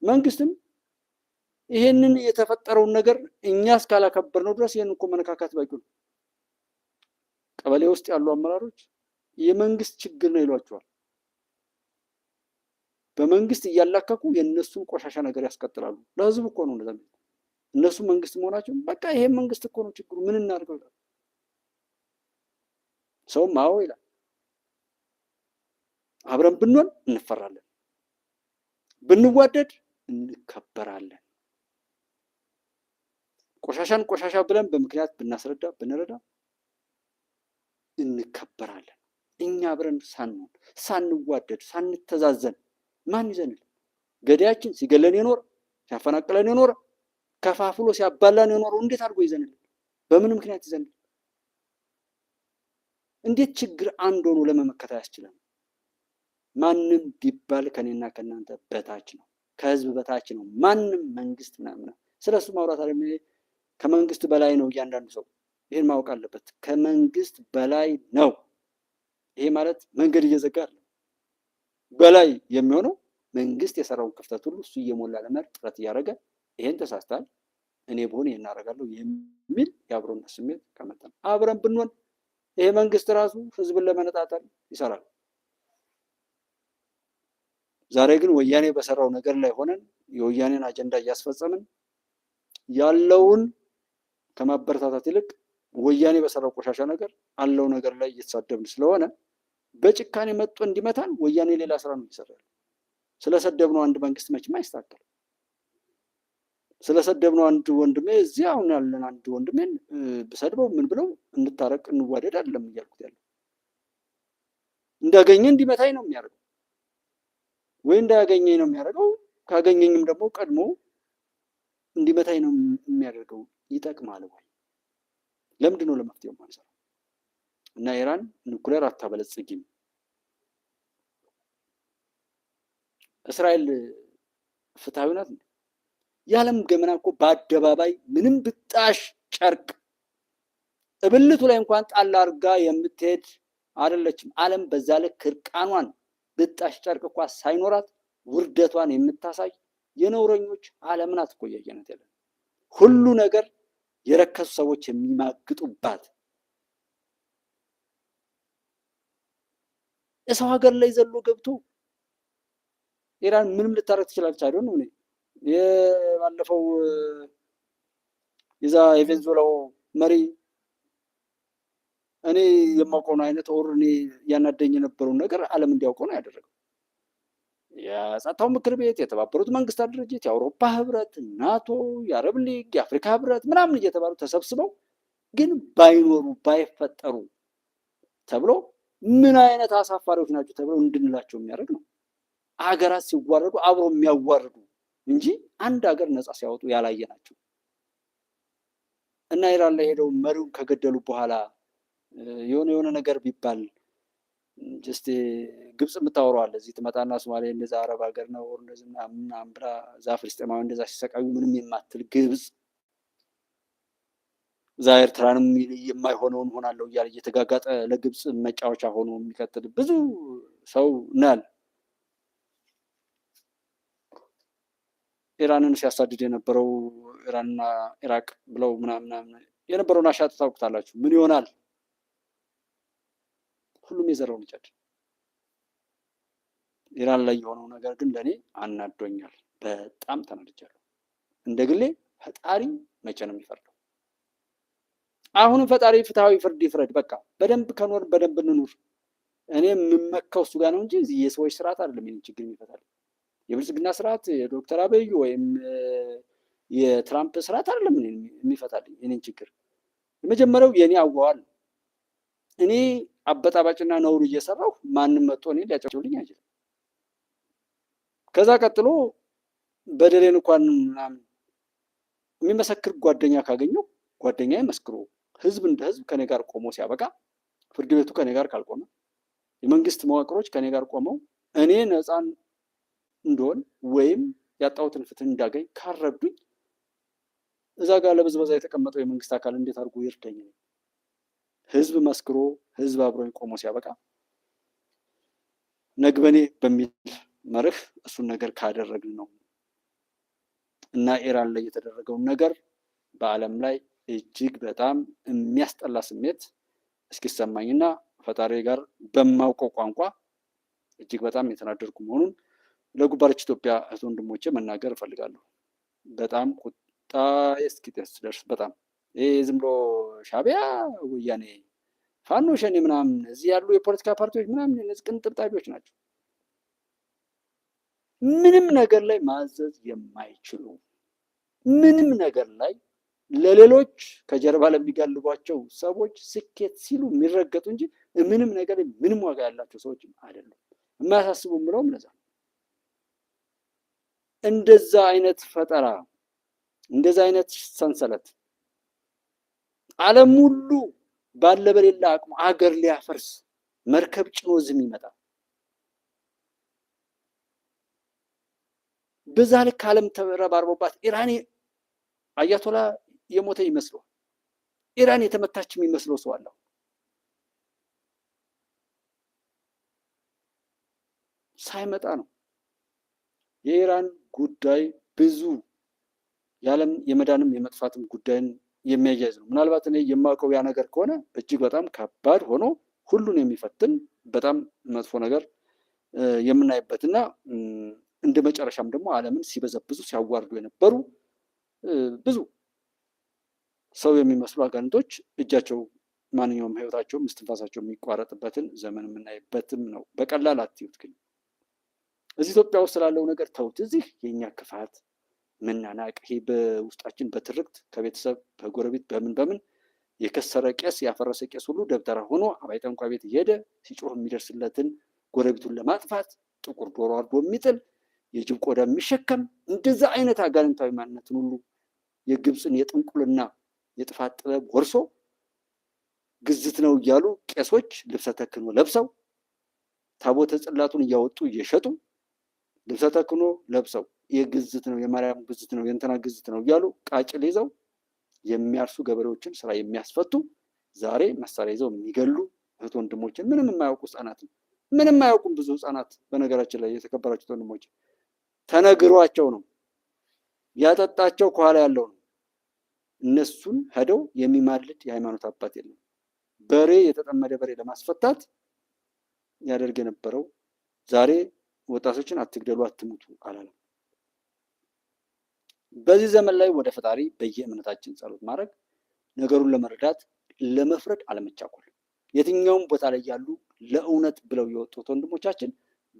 መንግስትም ይሄንን የተፈጠረውን ነገር እኛ እስካላከበርነው ድረስ ይሄን እኮ መነካካት ባይቁ ነው። ቀበሌ ውስጥ ያሉ አመራሮች የመንግስት ችግር ነው ይሏቸዋል። በመንግስት እያላከኩ የነሱን ቆሻሻ ነገር ያስቀጥላሉ። ለህዝብ እኮ ነው እንደዛ። እነሱ መንግስት መሆናቸው በቃ ይሄ መንግስት እኮ ነው ችግሩ፣ ምን እናድርገው ይላል። ሰውም አዎ ይላል። አብረን ብንሆን እንፈራለን፣ ብንዋደድ እንከበራለን። ቆሻሻን ቆሻሻ ብለን በምክንያት ብናስረዳ ብንረዳ እንከበራለን። እኛ አብረን ሳንሆን ሳንዋደድ ሳንተዛዘን ማን ይዘንል? ገዳያችን ሲገለን የኖረ ሲያፈናቅለን የኖረ ከፋፍሎ ሲያባላን የኖረው እንዴት አድርጎ ይዘንል? በምን ምክንያት ይዘንል? እንዴት ችግር አንድ ሆኖ ለመመከት አያስችለን? ማንም ቢባል ከኔና ከእናንተ በታች ነው፣ ከህዝብ በታች ነው። ማንም መንግስት ምናምን ስለሱ ማውራት አለ። ከመንግስት በላይ ነው እያንዳንዱ ሰው። ይህን ማወቅ አለበት። ከመንግስት በላይ ነው። ይሄ ማለት መንገድ እየዘጋ አለ። በላይ የሚሆነው መንግስት የሰራውን ክፍተት ሁሉ እሱ እየሞላ ለመር ጥረት እያደረገ ይሄን ተሳስታል፣ እኔ ብሆን ይሄን አደርጋለሁ የሚል የአብሮነት ስሜት ከመጣ አብረን ብንሆን ይሄ መንግስት ራሱ ህዝብን ለመነጣጠል ይሰራል። ዛሬ ግን ወያኔ በሰራው ነገር ላይ ሆነን የወያኔን አጀንዳ እያስፈጸምን ያለውን ከማበረታታት ይልቅ ወያኔ በሰራው ቆሻሻ ነገር አለው ነገር ላይ እየተሳደብን ስለሆነ በጭካኔ መጥቶ እንዲመታን ወያኔ ሌላ ስራ ነው ይሰራል። ስለሰደብነው አንድ መንግስት መቼም አይስተካከል። ስለሰደብነው አንድ ወንድሜ እዚህ አሁን ያለን አንድ ወንድሜን ብሰድበው ምን ብለው እንታረቅ እንዋደድ አይደለም እያልኩት ያለው። እንዳገኘ እንዲመታኝ ነው የሚያደርገው ወይ እንዳያገኘኝ ነው የሚያደርገው። ካገኘኝም ደግሞ ቀድሞ እንዲመታኝ ነው የሚያደርገው። ይጠቅማል ወይ? ለምንድን ነው ለመፍትሄው ማንሰራ? እና ኢራን ኒውክሌር አታበለጽግም። እስራኤል ፍትሃዊ ናት? የዓለም ገመና እኮ በአደባባይ ምንም ብጣሽ ጨርቅ እብልቱ ላይ እንኳን ጣል አድርጋ የምትሄድ አይደለችም። ዓለም በዛ ልክ እርቃኗን ብጣሽ ጨርቅ እንኳ ሳይኖራት ውርደቷን የምታሳይ የነውረኞች ዓለም ናት እኮ እያየናት ያለ። ሁሉ ነገር የረከሱ ሰዎች የሚማግጡባት የሰው ሀገር ላይ ዘሎ ገብቶ ኢራን ምንም ልታረግ ትችላለች አይደል ነው። የባለፈው የዛ የቬንዙዌላው መሪ እኔ የማውቀውን አይነት ኦር እኔ ያናደኝ የነበረውን ነገር ዓለም እንዲያውቀው ነው ያደረገው። የጸጥታው ምክር ቤት፣ የተባበሩት መንግስታት ድርጅት፣ የአውሮፓ ህብረት፣ ናቶ፣ የአረብ ሊግ፣ የአፍሪካ ህብረት ምናምን እየተባሉ ተሰብስበው ግን ባይኖሩ ባይፈጠሩ ተብሎ ምን አይነት አሳፋሪዎች ናቸው ተብለው እንድንላቸው የሚያደርግ ነው። ሀገራት ሲዋረዱ አብሮ የሚያዋርዱ እንጂ አንድ ሀገር ነፃ ሲያወጡ ያላየ ናቸው። እና ኢራን ላይ ሄደው መሪውን ከገደሉ በኋላ የሆነ ነገር ቢባል ጀስት ግብጽ የምታወራው አለ። እዚህ ትመጣና ሶማሊያ እንደዛ አረብ ሀገር ነው እንደዚህ ምናምን ብላ እዛ ፍልስጤማውያን እንደዛ ሲሰቃዩ ምንም የማትል ግብጽ እዛ ኤርትራንም የማይሆነውን ሆናለሁ እያለ እየተጋጋጠ ለግብጽ መጫወቻ ሆኖ የሚቀጥል ብዙ ሰው ናል። ኢራንን ሲያሳድድ የነበረው ኢራንና ኢራቅ ብለው ምናምን የነበረውን አሻጥ ታውቁታላችሁ። ምን ይሆናል? ሁሉም የዘራውን ይጨድ። ኢራን ላይ የሆነው ነገር ግን ለኔ አናዶኛል። በጣም ተናድጃለሁ። እንደ ግሌ ፈጣሪ መቼ ነው የሚፈርደው? አሁንም ፈጣሪ ፍትሃዊ ፍርድ ይፍረድ። በቃ በደንብ ከኖር በደንብ እንኑር። እኔ የምመካው እሱ ጋር ነው እንጂ የሰዎች ስርዓት አይደለም ይሄን ችግር የሚፈታል። የብልጽግና ስርዓት የዶክተር አብይ ወይም የትራምፕ ስርዓት አይደለም የሚፈታልኝ የኔን ችግር። የመጀመሪያው የኔ አዋዋል። እኔ አበጣባጭና ነውር እየሰራሁ ማንም መጥቶ እኔ ሊያጨብጭብልኝ አይችልም። ከዛ ቀጥሎ በደሌን እንኳን ምናምን የሚመሰክር ጓደኛ ካገኘው ጓደኛዬ መስክሮ ህዝብ እንደ ህዝብ ከኔ ጋር ቆሞ ሲያበቃ፣ ፍርድ ቤቱ ከኔ ጋር ካልቆመ፣ የመንግስት መዋቅሮች ከኔ ጋር ቆመው እኔ ነፃን እንደሆን ወይም ያጣሁትን ፍትህ እንዳገኝ ካረዱኝ እዛ ጋር ለብዝበዛ የተቀመጠው የመንግስት አካል እንዴት አድርጎ ይርዳኝ? ህዝብ መስክሮ ህዝብ አብሮኝ ቆሞ ሲያበቃ ነግበኔ በሚል መርህ እሱን ነገር ካደረግን ነው። እና ኢራን ላይ የተደረገውን ነገር በዓለም ላይ እጅግ በጣም የሚያስጠላ ስሜት እስኪሰማኝና ፈጣሪ ጋር በማውቀው ቋንቋ እጅግ በጣም የተናደድኩ መሆኑን ለጉባለች ኢትዮጵያ እህት ወንድሞቼ መናገር እፈልጋለሁ። በጣም ቁጣ እስኪደርስ በጣም ይሄ ዝም ብሎ ሻዕቢያ ወያኔ ፋኖ ሸኔ ምናምን እዚህ ያሉ የፖለቲካ ፓርቲዎች ምናምን እነዚህ ቅንጥብጣቢዎች ናቸው። ምንም ነገር ላይ ማዘዝ የማይችሉ ምንም ነገር ላይ ለሌሎች ከጀርባ ለሚጋልቧቸው ሰዎች ስኬት ሲሉ የሚረገጡ እንጂ ምንም ነገር ምንም ዋጋ ያላቸው ሰዎች አይደሉም። የማያሳስቡ ምለውም ለዛ እንደዛ አይነት ፈጠራ እንደዛ አይነት ሰንሰለት ዓለም ሁሉ ባለ በሌላ አቅሙ አገር ሊያፈርስ መርከብ ጭኖ ዝም ይመጣል። በዛ ልክ ዓለም ተረባርቦባት ኢራን አያቶላ የሞተ ይመስለው ኢራን የተመታች የሚመስለው ሰው አለው። ሳይመጣ ነው። የኢራን ጉዳይ ብዙ የዓለም የመዳንም የመጥፋትም ጉዳይን የሚያያይዝ ነው። ምናልባት እኔ የማውቀው ያ ነገር ከሆነ እጅግ በጣም ከባድ ሆኖ ሁሉን የሚፈትን በጣም መጥፎ ነገር የምናይበትና እንደ መጨረሻም ደግሞ ዓለምን ሲበዘብዙ ሲያዋርዱ የነበሩ ብዙ ሰው የሚመስሉ አጋንንቶች እጃቸው ማንኛውም ህይወታቸው እስትንፋሳቸው የሚቋረጥበትን ዘመን የምናይበትም ነው። በቀላል አትዩት። ግን እዚህ ኢትዮጵያ ውስጥ ስላለው ነገር ተውት። እዚህ የኛ ክፋት መናናቅ፣ ይሄ በውስጣችን በትርክት ከቤተሰብ በጎረቤት በምን የከሰረ ቄስ ያፈረሰ ቄስ ሁሉ ደብተራ ሆኖ አባይ ጠንቋይ ቤት እየሄደ ሲጮህ የሚደርስለትን ጎረቤቱን ለማጥፋት ጥቁር ዶሮ አርዶ የሚጥል የጅብ ቆዳ የሚሸከም እንደዛ አይነት አጋንንታዊ ማንነትን ሁሉ የግብፅን የጥንቁልና የጥፋት ጥበብ ወርሶ ግዝት ነው እያሉ ቄሶች ልብሰ ተክህኖ ለብሰው ታቦተ ጽላቱን እያወጡ እየሸጡ ልብሰ ተክህኖ ለብሰው የግዝት ነው የማርያም ግዝት ነው የእንትና ግዝት ነው እያሉ ቃጭል ይዘው የሚያርሱ ገበሬዎችን ስራ የሚያስፈቱ ዛሬ መሳሪያ ይዘው የሚገሉ እህት ወንድሞችን ምንም የማያውቁ ህጻናት ምንም የማያውቁም ብዙ ህጻናት በነገራችን ላይ የተከበራችሁ ወንድሞች ተነግሯቸው ነው ያጠጣቸው ከኋላ ያለው ነው። እነሱን ሄደው የሚማልድ የሃይማኖት አባት የለም። በሬ የተጠመደ በሬ ለማስፈታት ያደርግ የነበረው ዛሬ ወጣቶችን አትግደሉ አትሙቱ አላለም። በዚህ ዘመን ላይ ወደ ፈጣሪ በየእምነታችን ጸሎት ማድረግ፣ ነገሩን ለመረዳት ለመፍረድ አለመቻኮል፣ የትኛውም ቦታ ላይ ያሉ ለእውነት ብለው የወጡት ወንድሞቻችን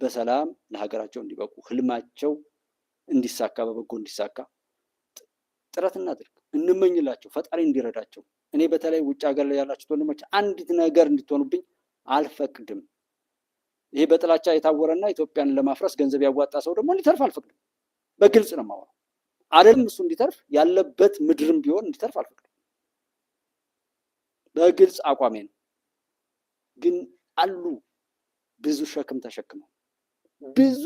በሰላም ለሀገራቸው እንዲበቁ ህልማቸው እንዲሳካ በበጎ እንዲሳካ ጥረት እናድርግ፣ እንመኝላቸው፣ ፈጣሪ እንዲረዳቸው። እኔ በተለይ ውጭ ሀገር ላይ ያላችሁት ወንድሞች አንዲት ነገር እንድትሆኑብኝ አልፈቅድም። ይሄ በጥላቻ የታወረና ኢትዮጵያን ለማፍረስ ገንዘብ ያዋጣ ሰው ደግሞ እንዲተርፍ አልፈቅድም። በግልጽ ነው የማወራው። አይደለም እሱ እንዲተርፍ ያለበት ምድርም ቢሆን እንዲተርፍ አልፈቅድም። በግልጽ አቋሜ ነው። ግን አሉ ብዙ ሸክም ተሸክመው ብዙ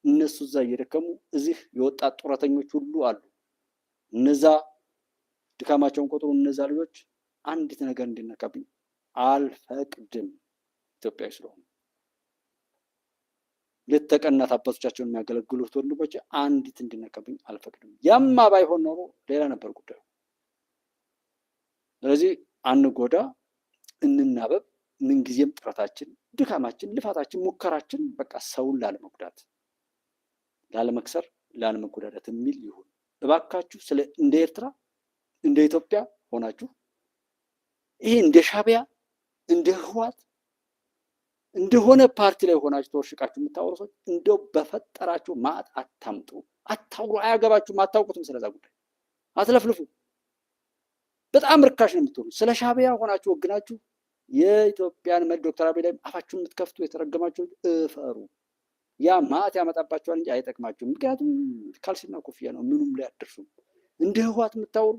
እነሱ እዛ እየደከሙ እዚህ የወጣት ጡረተኞች ሁሉ አሉ። እነዛ ድካማቸውን ቆጥሮ እነዛ ልጆች አንዲት ነገር እንዲነካብኝ አልፈቅድም። ኢትዮጵያዊ ስለሆኑ ሌት ተቀን እናት አባቶቻቸውን የሚያገለግሉት ወንድሞች አንዲት እንዲነካብኝ አልፈቅድም። ያማ ባይሆን ኖሮ ሌላ ነበር ጉዳዩ። ስለዚህ አንጎዳ፣ እንናበብ። ምንጊዜም ጥረታችን፣ ድካማችን፣ ልፋታችን፣ ሙከራችን በቃ ሰውን ላለመጉዳት፣ ላለመክሰር፣ ላለመጎዳዳት የሚል ይሁን። እባካችሁ ስለ እንደ ኤርትራ እንደ ኢትዮጵያ ሆናችሁ ይሄ እንደ ሻዕቢያ እንደ ህወሓት እንደሆነ ፓርቲ ላይ ሆናችሁ ተወርሽቃችሁ የምታወሩ ሰዎች እንደው በፈጠራችሁ ማዕት አታምጡ፣ አታውሩ። አያገባችሁም፣ አታውቁትም። ስለዛ ጉዳይ አትለፍልፉ። በጣም ርካሽ ነው የምትሆኑ። ስለ ሻዕቢያ ሆናችሁ ወግናችሁ የኢትዮጵያን መሪ ዶክተር አብይ ላይ አፋችሁን የምትከፍቱ የተረገማችሁ እፈሩ። ያ ማዕት ያመጣባችኋል እንጂ አይጠቅማችሁም። ምክንያቱም ካልሲና ኮፍያ ነው፣ ምኑም ላይ አትደርሱም። እንደ ህወሓት የምታወሩ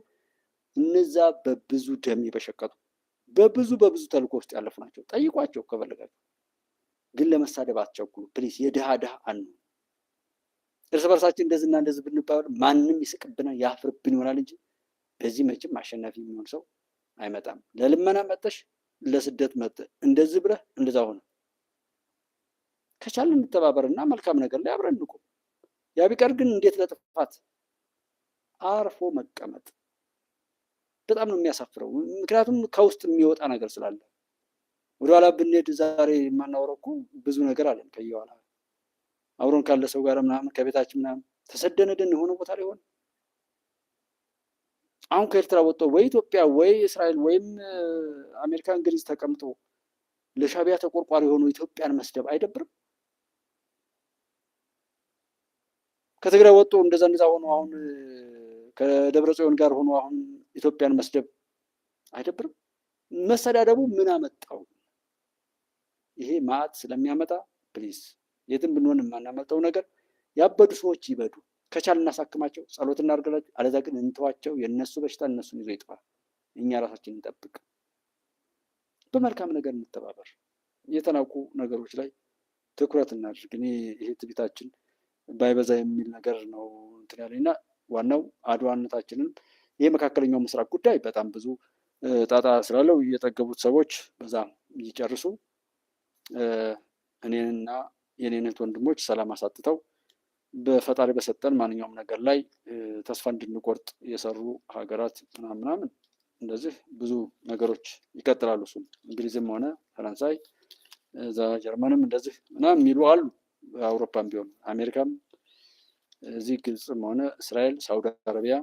እነዛ በብዙ ደም የበሸቀጡ በብዙ ተልእኮ ውስጥ ያለፉ ናቸው። ጠይቋቸው ከፈለጋችሁ። ግን ለመሳደብ አትቸኩሉ ፕሊስ። የድሃ ድሃ አኑ እርስ በርሳችን እንደዚህና እንደዚህ ብንባል ማንም ይስቅብናል ያፍርብን ይሆናል እንጂ በዚህ መቼም አሸናፊ የሚሆን ሰው አይመጣም። ለልመና መጠሽ ለስደት መጠ እንደዚህ ብለህ እንደዛ ሆነ። ከቻልን እንተባበርና መልካም ነገር ላይ አብረን እንቁም። ያ ቢቀር ግን እንዴት ለጥፋት አርፎ መቀመጥ በጣም ነው የሚያሳፍረው። ምክንያቱም ከውስጥ የሚወጣ ነገር ስላለ። ወደኋላ ብንሄድ ዛሬ የማናወራው እኮ ብዙ ነገር አለን። ከየኋላ አብሮን ካለ ሰው ጋር ምናምን ከቤታችን ምናምን ተሰደን ሄደን የሆነ ቦታ ላይ ሆነ አሁን ከኤርትራ ወጥቶ ወይ ኢትዮጵያ ወይ እስራኤል ወይም አሜሪካ እንግሊዝ ተቀምጦ ለሻዕቢያ ተቆርቋሪ የሆኑ ኢትዮጵያን መስደብ አይደብርም? ከትግራይ ወጥቶ እንደዛ ሆኖ አሁን ከደብረ ጽዮን ጋር ሆኖ አሁን ኢትዮጵያን መስደብ አይደብርም? መሰዳደቡ ምን አመጣው? ይሄ ማዕት ስለሚያመጣ ፕሊዝ የትም ብንሆን የማናመጣው ነገር ያበዱ ሰዎች ይበዱ። ከቻል እናሳክማቸው፣ ጸሎት እናድርግላቸው። አለዛ ግን እንተዋቸው። የእነሱ በሽታ እነሱን ይዞ ይጥፋል። እኛ ራሳችን እንጠብቅ። በመልካም ነገር እንተባበር። የተናቁ ነገሮች ላይ ትኩረት እናድርግ። እኔ ይሄ ትቢታችን ባይበዛ የሚል ነገር ነው እንትን ያለኝና ዋናው አድዋነታችንን ይሄ መካከለኛው ምስራቅ ጉዳይ በጣም ብዙ ጣጣ ስላለው የጠገቡት ሰዎች በዛ ይጨርሱ። እኔንና የኔን እህት ወንድሞች ሰላም አሳጥተው በፈጣሪ በሰጠን ማንኛውም ነገር ላይ ተስፋ እንድንቆርጥ የሰሩ ሀገራት ምናምን እንደዚህ ብዙ ነገሮች ይቀጥላሉ። እሱም እንግሊዝም ሆነ ፈረንሳይ እዛ ጀርመንም እንደዚህ ምናምን የሚሉ አሉ። አውሮፓም ቢሆን አሜሪካም እዚህ ግብፅም ሆነ እስራኤል፣ ሳውዲ አረቢያ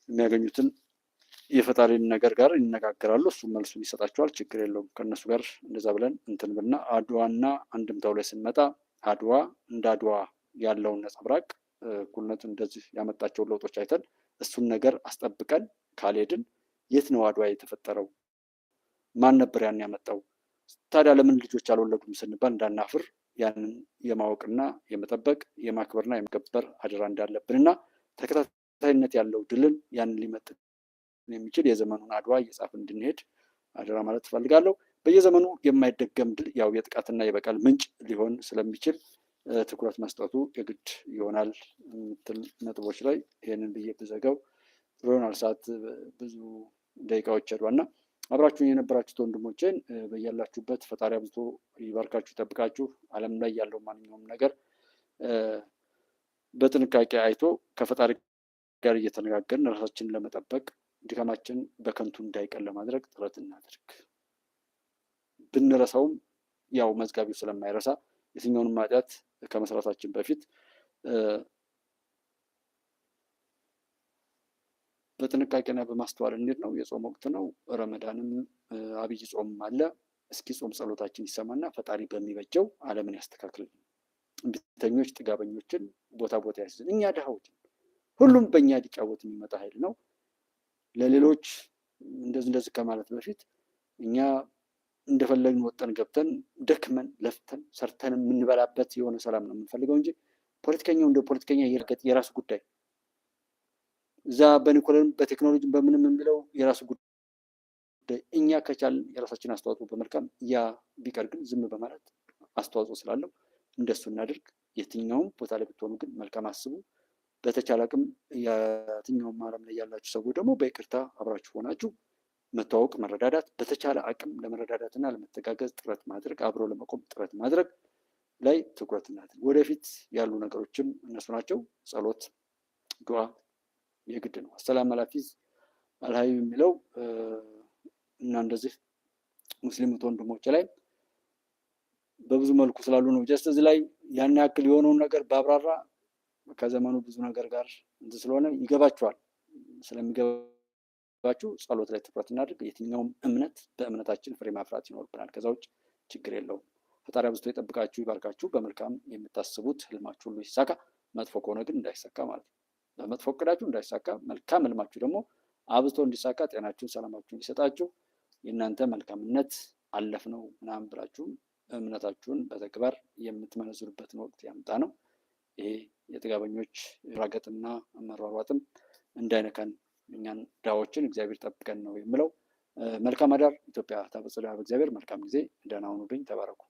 የሚያገኙትን የፈጣሪን ነገር ጋር ይነጋገራሉ። እሱም መልሱን ይሰጣቸዋል። ችግር የለውም። ከእነሱ ጋር እንደዛ ብለን እንትን ብልና አድዋና አንድምታው ላይ ስንመጣ አድዋ እንደ አድዋ ያለውን ነጸብራቅ እኩልነት እንደዚህ ያመጣቸውን ለውጦች አይተን እሱን ነገር አስጠብቀን ካልሄድን የት ነው አድዋ የተፈጠረው? ማን ነበር ያን ያመጣው? ታዲያ ለምን ልጆች አልወለዱም ስንባል እንዳናፍር ያንን የማወቅና የመጠበቅ የማክበርና የመገበር አደራ እንዳለብንና ተከታታይነት ያለው ድልን ያንን ሊመጥን የሚችል የዘመኑን አድዋ እየጻፍ እንድንሄድ አደራ ማለት ትፈልጋለሁ። በየዘመኑ የማይደገም ድል ያው የጥቃትና የበቀል ምንጭ ሊሆን ስለሚችል ትኩረት መስጠቱ የግድ ይሆናል የምትል ነጥቦች ላይ ይህንን ብዬ ብዘጋው ጥሩ ይሆናል። ሰዓት ብዙ ደቂቃዎች ሄዷልና አብራችሁን የነበራችሁት ወንድሞቼን በያላችሁበት ፈጣሪ አብዝቶ ይባርካችሁ፣ ይጠብቃችሁ። ዓለም ላይ ያለው ማንኛውም ነገር በጥንቃቄ አይቶ ከፈጣሪ ጋር እየተነጋገርን ራሳችንን ለመጠበቅ ድካማችን በከንቱ እንዳይቀር ለማድረግ ጥረት እናድርግ። ብንረሳውም ያው መዝጋቢው ስለማይረሳ የትኛውንም ኃጢአት ከመስራታችን በፊት በጥንቃቄና በማስተዋል እንዴት ነው። የጾም ወቅት ነው። ረመዳንም አብይ ጾም አለ። እስኪ ጾም ጸሎታችን ይሰማና ፈጣሪ በሚበጀው ዓለምን ያስተካክል። እምቢተኞች ጥጋበኞችን ቦታ ቦታ ያስይዝን። እኛ ድሃዎች ሁሉም በእኛ ሊጫወት የሚመጣ ኃይል ነው። ለሌሎች እንደዚህ ከማለት በፊት እኛ እንደፈለግን ወጠን ገብተን ደክመን ለፍተን ሰርተን የምንበላበት የሆነ ሰላም ነው የምንፈልገው እንጂ ፖለቲከኛው እንደ ፖለቲከኛ የርገጥ የራሱ ጉዳይ እዛ በኒኮለም በቴክኖሎጂ በምንም የሚለው የራሱ ጉዳይ። እኛ ከቻልን የራሳችን አስተዋጽኦ በመልካም ያ ቢቀር ግን ዝም በማለት አስተዋጽኦ ስላለው እንደሱ እናድርግ። የትኛውም ቦታ ላይ ብትሆኑ ግን መልካም አስቡ። በተቻለ አቅም የትኛውም ዓለም ላይ ያላችሁ ሰዎች ደግሞ በይቅርታ አብራችሁ ሆናችሁ መተዋወቅ፣ መረዳዳት፣ በተቻለ አቅም ለመረዳዳትና ለመተጋገዝ ጥረት ማድረግ፣ አብሮ ለመቆም ጥረት ማድረግ ላይ ትኩረት እናድርግ። ወደፊት ያሉ ነገሮችም እነሱ ናቸው። ጸሎት፣ ዱዓ የግድ ነው። አሰላም አላፊዝ አልሀዩ የሚለው እና እንደዚህ ሙስሊም ወንድሞች ላይ በብዙ መልኩ ስላሉ ነው። ጀስት እዚህ ላይ ያን ያክል የሆነውን ነገር ባብራራ ከዘመኑ ብዙ ነገር ጋር እንትን ስለሆነ ይገባችኋል። ስለሚገባችሁ ጸሎት ላይ ትኩረት እናድርግ። የትኛውም እምነት በእምነታችን ፍሬ ማፍራት ይኖርብናል። ከዛ ውጭ ችግር የለውም። ፈጣሪ አብዝቶ ይጠብቃችሁ፣ ይባርካችሁ። በመልካም የምታስቡት ህልማችሁ ሁሉ ይሳካ። መጥፎ ከሆነ ግን እንዳይሳካ ማለት ነው። በመጥፎ እቅዳችሁ እንዳይሳካ፣ መልካም ህልማችሁ ደግሞ አብዝቶ እንዲሳካ ጤናችሁን፣ ሰላማችሁን ይሰጣችሁ። የእናንተ መልካምነት አለፍ ነው ምናምን ብላችሁ እምነታችሁን በተግባር የምትመነዝሩበትን ወቅት ያምጣ ነው። ይሄ የጥጋበኞች ራገጥና መሯሯጥም እንዳይነካን እኛን ዳዎችን እግዚአብሔር ጠብቀን ነው የምለው። መልካም አዳር። ኢትዮጵያ ታበጽሕልሃ በእግዚአብሔር። መልካም ጊዜ። ደህና ሁኑልኝ። ተባረኩ።